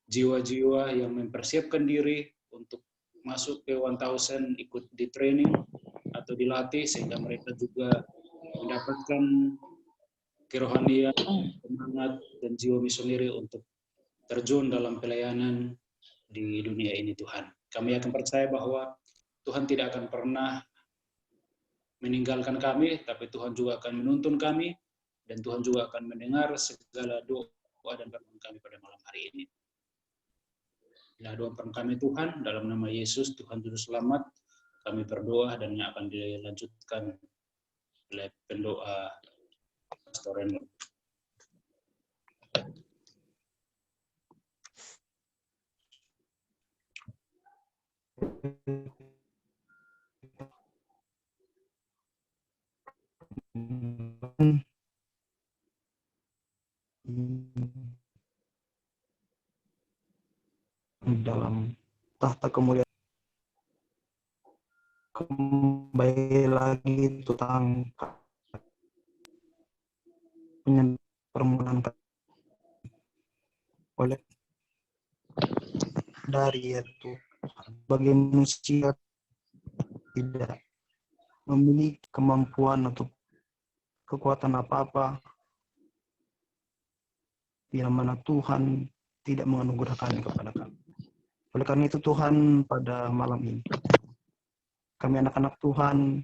Speaker 12: jiwa-jiwa yang mempersiapkan diri untuk masuk ke 1000, ikut di training atau dilatih, sehingga mereka juga mendapatkan kerohanian, semangat, dan jiwa misioneri untuk terjun dalam pelayanan di dunia ini, Tuhan. Kami akan percaya bahwa Tuhan tidak akan pernah meninggalkan kami, tapi Tuhan juga akan menuntun kami, dan Tuhan juga akan mendengar segala doa dan permohonan kami pada malam hari ini. Inilah doa kami Tuhan, dalam nama Yesus, Tuhan Juru Selamat, kami berdoa dan yang akan dilanjutkan oleh pendoa Pastor Reno.
Speaker 13: Dalam tahta kemuliaan kembali lagi tentang permohonan oleh dari itu bagi manusia tidak memiliki kemampuan atau kekuatan apa-apa yang mana Tuhan tidak menganugerahkannya kepada kami. Oleh karena itu Tuhan, pada malam ini kami anak-anak Tuhan,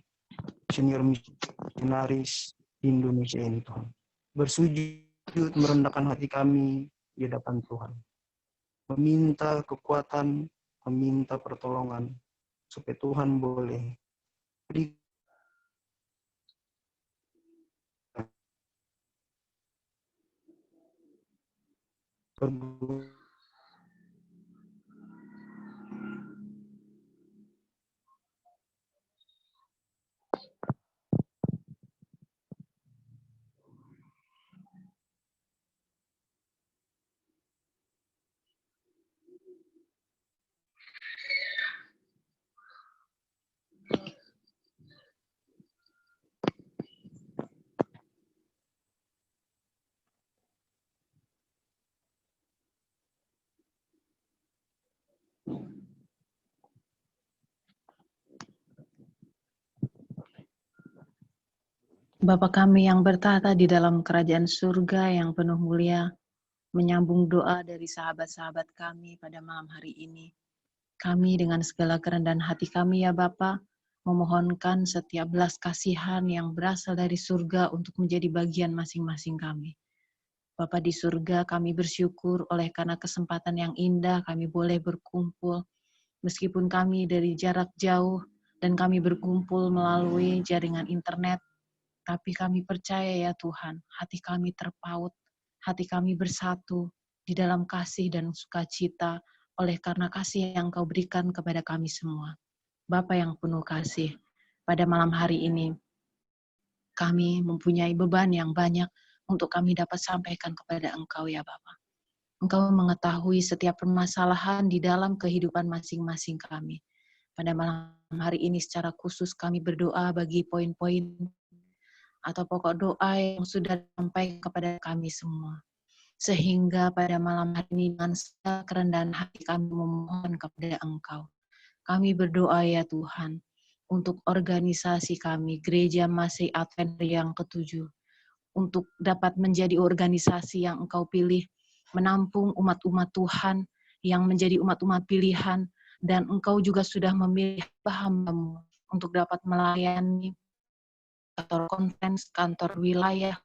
Speaker 13: senior misionaris di Indonesia ini Tuhan, bersujud merendahkan hati kami di hadapan Tuhan, meminta kekuatan, meminta pertolongan supaya Tuhan boleh
Speaker 14: Bapa kami yang bertata di dalam kerajaan surga yang penuh mulia, menyambung doa dari sahabat-sahabat kami pada malam hari ini. Kami dengan segala kerendahan hati kami ya Bapa, memohonkan setiap belas kasihan yang berasal dari surga untuk menjadi bagian masing-masing kami. Bapa di surga, kami bersyukur oleh karena kesempatan yang indah kami boleh berkumpul, meskipun kami dari jarak jauh dan kami berkumpul melalui jaringan internet. Tapi kami percaya ya Tuhan, hati kami terpaut, hati kami bersatu di dalam kasih dan sukacita oleh karena kasih yang Kau berikan kepada kami semua. Bapa yang penuh kasih, pada malam hari ini kami mempunyai beban yang banyak untuk kami dapat sampaikan kepada Engkau ya Bapa. Engkau mengetahui setiap permasalahan di dalam kehidupan masing-masing kami. Pada malam hari ini secara khusus kami berdoa bagi poin-poin atau pokok doa yang sudah sampai kepada kami semua. Sehingga pada malam hari ini dengan segala kerendahan hati kami memohon kepada Engkau. Kami berdoa ya Tuhan, untuk organisasi kami, Gereja Masih Advent yang ke-7, untuk dapat menjadi organisasi yang Engkau pilih, menampung umat-umat Tuhan yang menjadi umat-umat pilihan, dan Engkau juga sudah memilih hamba-Mu untuk dapat melayani kantor konferensi, kantor wilayah,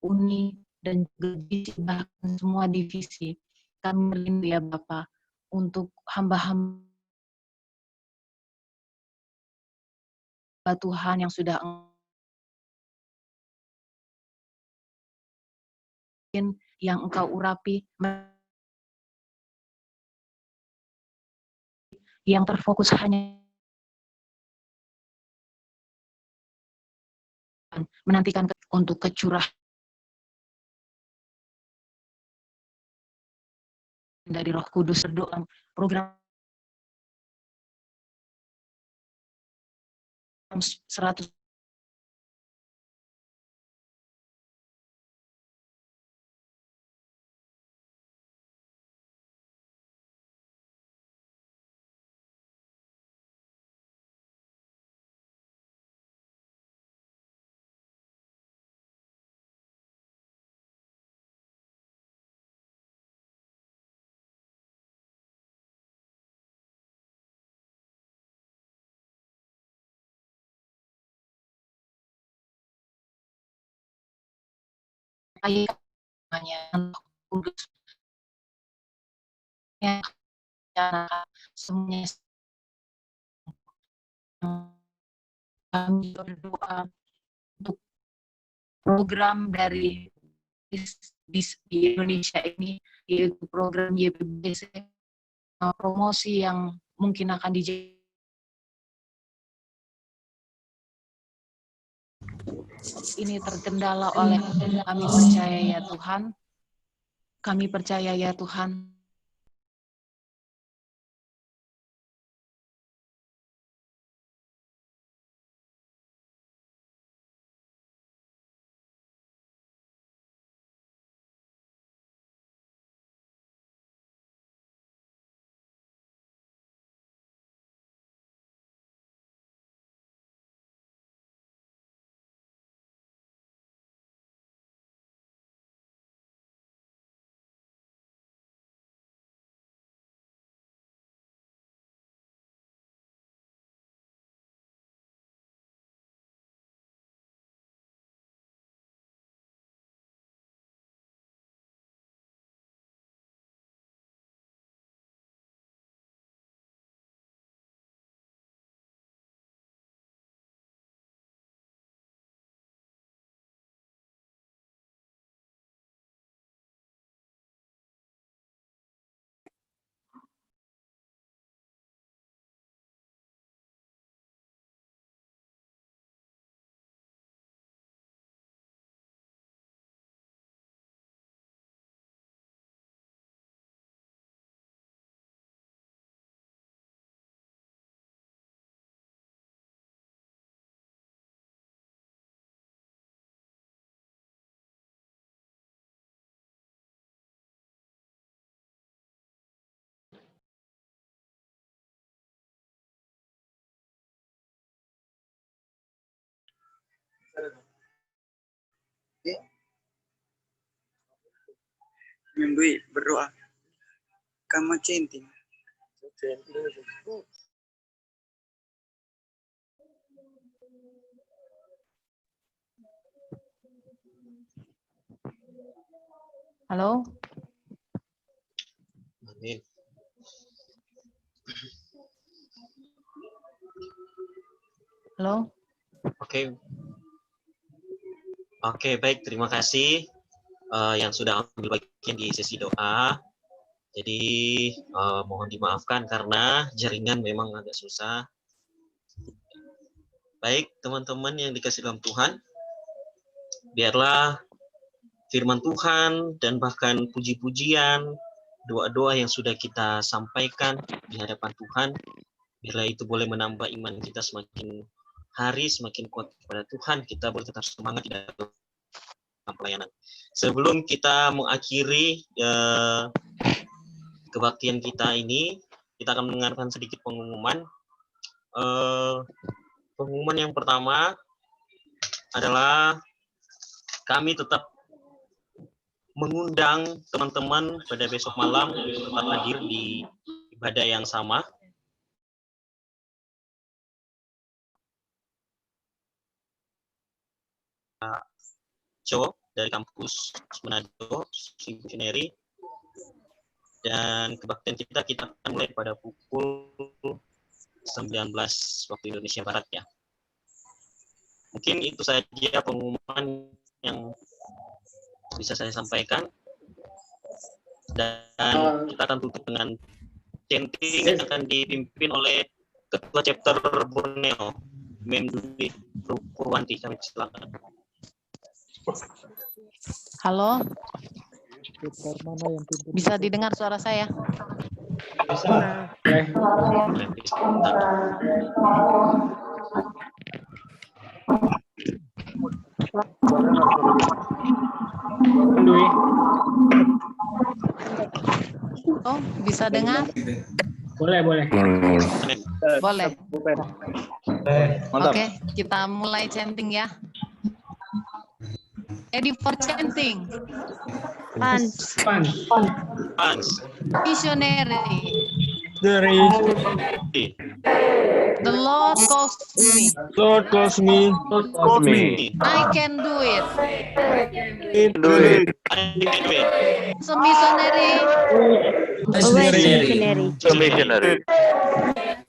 Speaker 14: uni, dan juga bahkan semua divisi. Kami merindu ya Bapak, untuk hamba-hamba Tuhan yang sudah yang Engkau urapi, yang terfokus hanya menantikan untuk kecurahan dari Roh Kudus, berdoa program 100semuanya kami berdoa untuk program dari di Indonesia ini, yaitu program YPBC, promosi yang mungkin akan ini terkendala oleh kami percaya ya Tuhan. Kami percaya ya Tuhan.
Speaker 2: Memberi berdoa. Kamu centing.
Speaker 14: Halo?
Speaker 15: Amin.
Speaker 14: Halo?
Speaker 15: Oke. Oke, baik. Terima kasih yang sudah ambil bagian di sesi doa. Jadi mohon dimaafkan karena jaringan memang agak susah. Baik, teman-teman yang dikasih dalam Tuhan, biarlah firman Tuhan dan bahkan puji-pujian, doa-doa yang sudah kita sampaikan di hadapan Tuhan, biarlah itu boleh menambah iman kita semakin hari, semakin kuat kepada Tuhan, kita boleh tetap semangat di dalam pelayanan. Sebelum kita mengakhiri kebaktian kita ini, kita akan mendengarkan sedikit pengumuman. Pengumuman yang pertama adalah kami tetap mengundang teman-teman pada besok malam tetap hadir di ibadah yang sama. Jo dari kampus Manado, Sibukineri, dan kebaktian kita akan mulai pada pukul 19 waktu Indonesia Barat ya. Mungkin itu saja pengumuman yang bisa saya sampaikan, dan kita akan tutup dengan chanting yang akan dipimpin oleh Ketua Chapter Borneo, Mem Dwi Purwanti. Kami silakan.
Speaker 14: Halo? Bisa didengar suara saya?
Speaker 10: Bisa.
Speaker 14: Oh, bisa dengar?
Speaker 10: Boleh.
Speaker 14: Boleh.
Speaker 10: Mantap.
Speaker 14: Oke, kita mulai chanting ya. Ready for chanting. Pans. Missionary. The Lord calls me.
Speaker 10: Lord calls me.
Speaker 14: I can do it.
Speaker 10: Do it.
Speaker 14: So missionary.
Speaker 10: Missionary.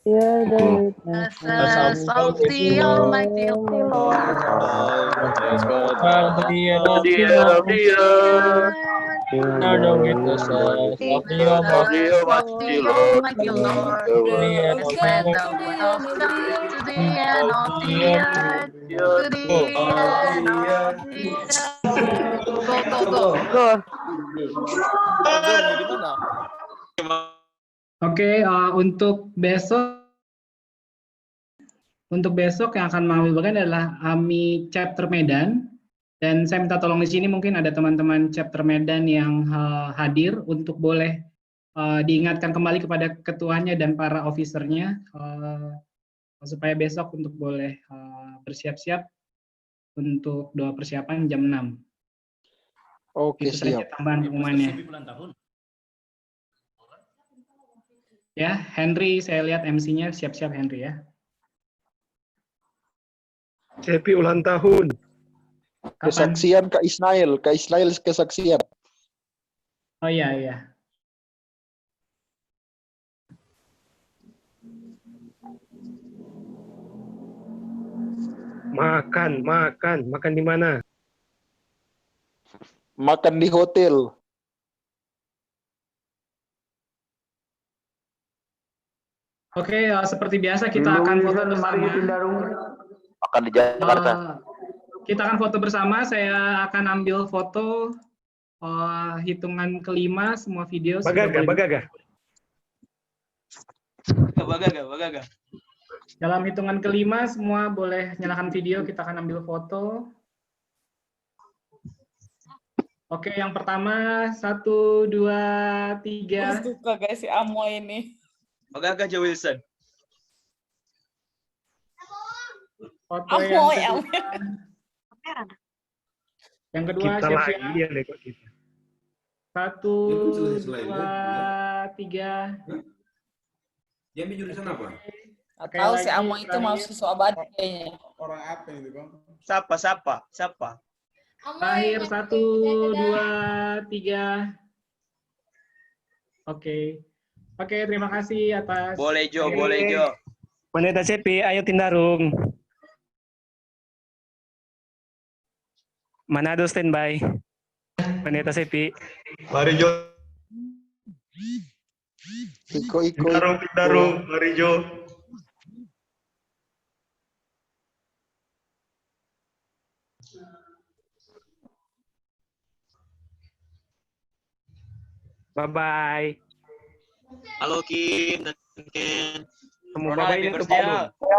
Speaker 14: Presence of the Almighty Lord.
Speaker 10: Are the witnesses of the Almighty Lord.
Speaker 14: Spread the word of God to the end of the earth. To the end of the earth. Go.
Speaker 10: Oke, untuk besok yang akan mengambil bagian adalah AMI Chapter Medan, dan saya minta tolong di sini mungkin ada teman-teman Chapter Medan yang hadir untuk boleh diingatkan kembali kepada ketuanya dan para officernya supaya besok untuk boleh bersiap-siap untuk doa persiapan jam 6.
Speaker 16: Oke,
Speaker 10: itu saja tambahan pengumumannya. Ya, Henry, saya lihat MC-nya siap-siap Henry ya.
Speaker 16: Happy ulang tahun. Kesaksian Kak Ismail kesaksian.
Speaker 10: Oh iya.
Speaker 16: Makan di mana? Makan di hotel.
Speaker 10: Oke, seperti biasa kita akan foto bersama.
Speaker 16: Makan di Jakarta.
Speaker 10: Kita akan foto bersama. Saya akan ambil foto hitungan kelima semua video.
Speaker 16: Bagaga.
Speaker 10: Dalam hitungan kelima semua boleh nyalakan video. Kita akan ambil foto. Oke, yang pertama 1, 2, 3.
Speaker 17: Suka guys si Amo ini.
Speaker 18: Bagaga aja Wilson.
Speaker 10: Foto yang Yang kedua
Speaker 18: Kita
Speaker 10: siap-siap.
Speaker 18: lagi ya lekot kita.
Speaker 10: 1, 2, 3.
Speaker 19: Jambi jurusan apa?
Speaker 10: Oke,
Speaker 17: Tahu si
Speaker 10: lagi,
Speaker 17: Amo itu mau
Speaker 10: terakhir.
Speaker 17: susu abadi kayaknya.
Speaker 19: Orang apa itu, Bang?
Speaker 2: Siapa?
Speaker 10: Terakhir 1, 2, 3. Oke. Oke, terima kasih atas.
Speaker 2: Boleh Jo.
Speaker 18: Pendeta Cepi, ayo Tindarung. Manado standby. Pendeta Cepi.
Speaker 16: Mari Jo. Iko.
Speaker 18: Tindarung, mari Jo. Bye-bye.
Speaker 15: Halo Kim dan Ken.
Speaker 18: Bye-bye ini untuk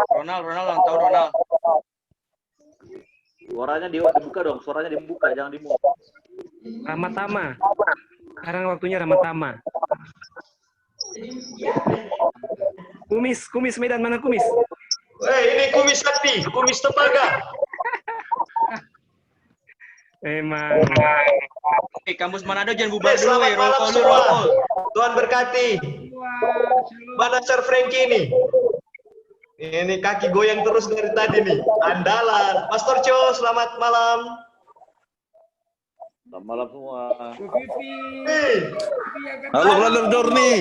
Speaker 2: Ronald ulang tahun Ronald.
Speaker 20: Suaranya dibuka dong, suaranya dibuka, jangan dimute.
Speaker 18: Ramatama. Sekarang waktunya Ramatama. Kumis Medan, mana Kumis?
Speaker 16: Ini kumis sakti, kumis tepaga.
Speaker 18: Emang.
Speaker 2: Kampus Manado jangan bubar dulu,
Speaker 16: Selamat malam semua.
Speaker 2: roll.
Speaker 16: Tuhan berkati. Mana Sir Frankie ini? Ini kaki goyang terus dari tadi nih. Andalan. Pastor Cho, selamat malam.
Speaker 20: Selamat malam semua.
Speaker 16: Halo Brother Jorni.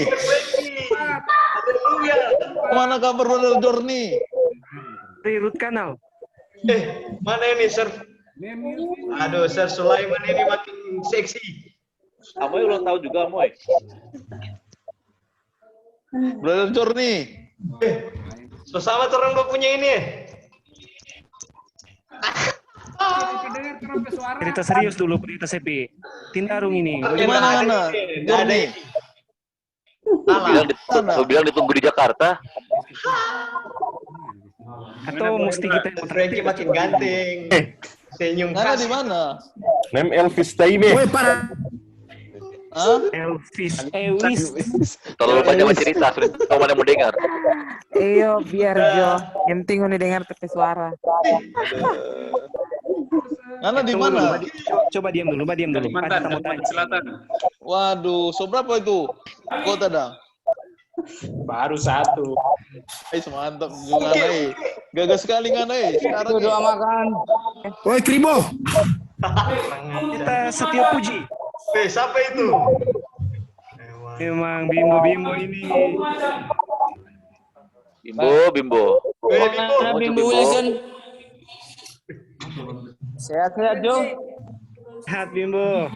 Speaker 16: Mana kabar Brother Jorni?
Speaker 18: Di root kanal.
Speaker 16: Mana ini Sir? Aduh, Sir Sulaiman ini makin seksi.
Speaker 20: Amoy ulang tahun juga, Amoy.
Speaker 16: Brother Jorni. Sesama orang gue punya ini.
Speaker 18: Cerita serius dulu, Pendeta Sepi. Tindarung ini.
Speaker 16: Gimana? Jorni.
Speaker 20: Lu bilang ditunggu di Jakarta.
Speaker 18: Atau mesti kita yang
Speaker 16: Frankie makin ganteng. Senyum khas. Di mana?
Speaker 19: Nem Elvis Taime.
Speaker 16: Woi, parah.
Speaker 18: Elvis.
Speaker 20: Terlalu banyak cerita, sudah tahu mana mau dengar.
Speaker 21: Iyo, biar Jo. Yang penting udah dengar pakai suara.
Speaker 16: Nana di mana?
Speaker 18: Coba diam dulu.
Speaker 12: Kalimantan Selatan.
Speaker 16: Waduh, seberapa itu? Kota dah.
Speaker 12: Baru 1.
Speaker 16: Mantap juga nih. Gagal sekali nih. Sekarang
Speaker 21: doa makan.
Speaker 19: Woi, Krimo.
Speaker 18: Kita Setia Puji.
Speaker 16: Siapa itu?
Speaker 18: Emang Bimbo ini.
Speaker 20: Bimbo.
Speaker 16: Bimbo
Speaker 21: Wilson. Sehat-sehat Jo.
Speaker 18: Sehat Bimbo.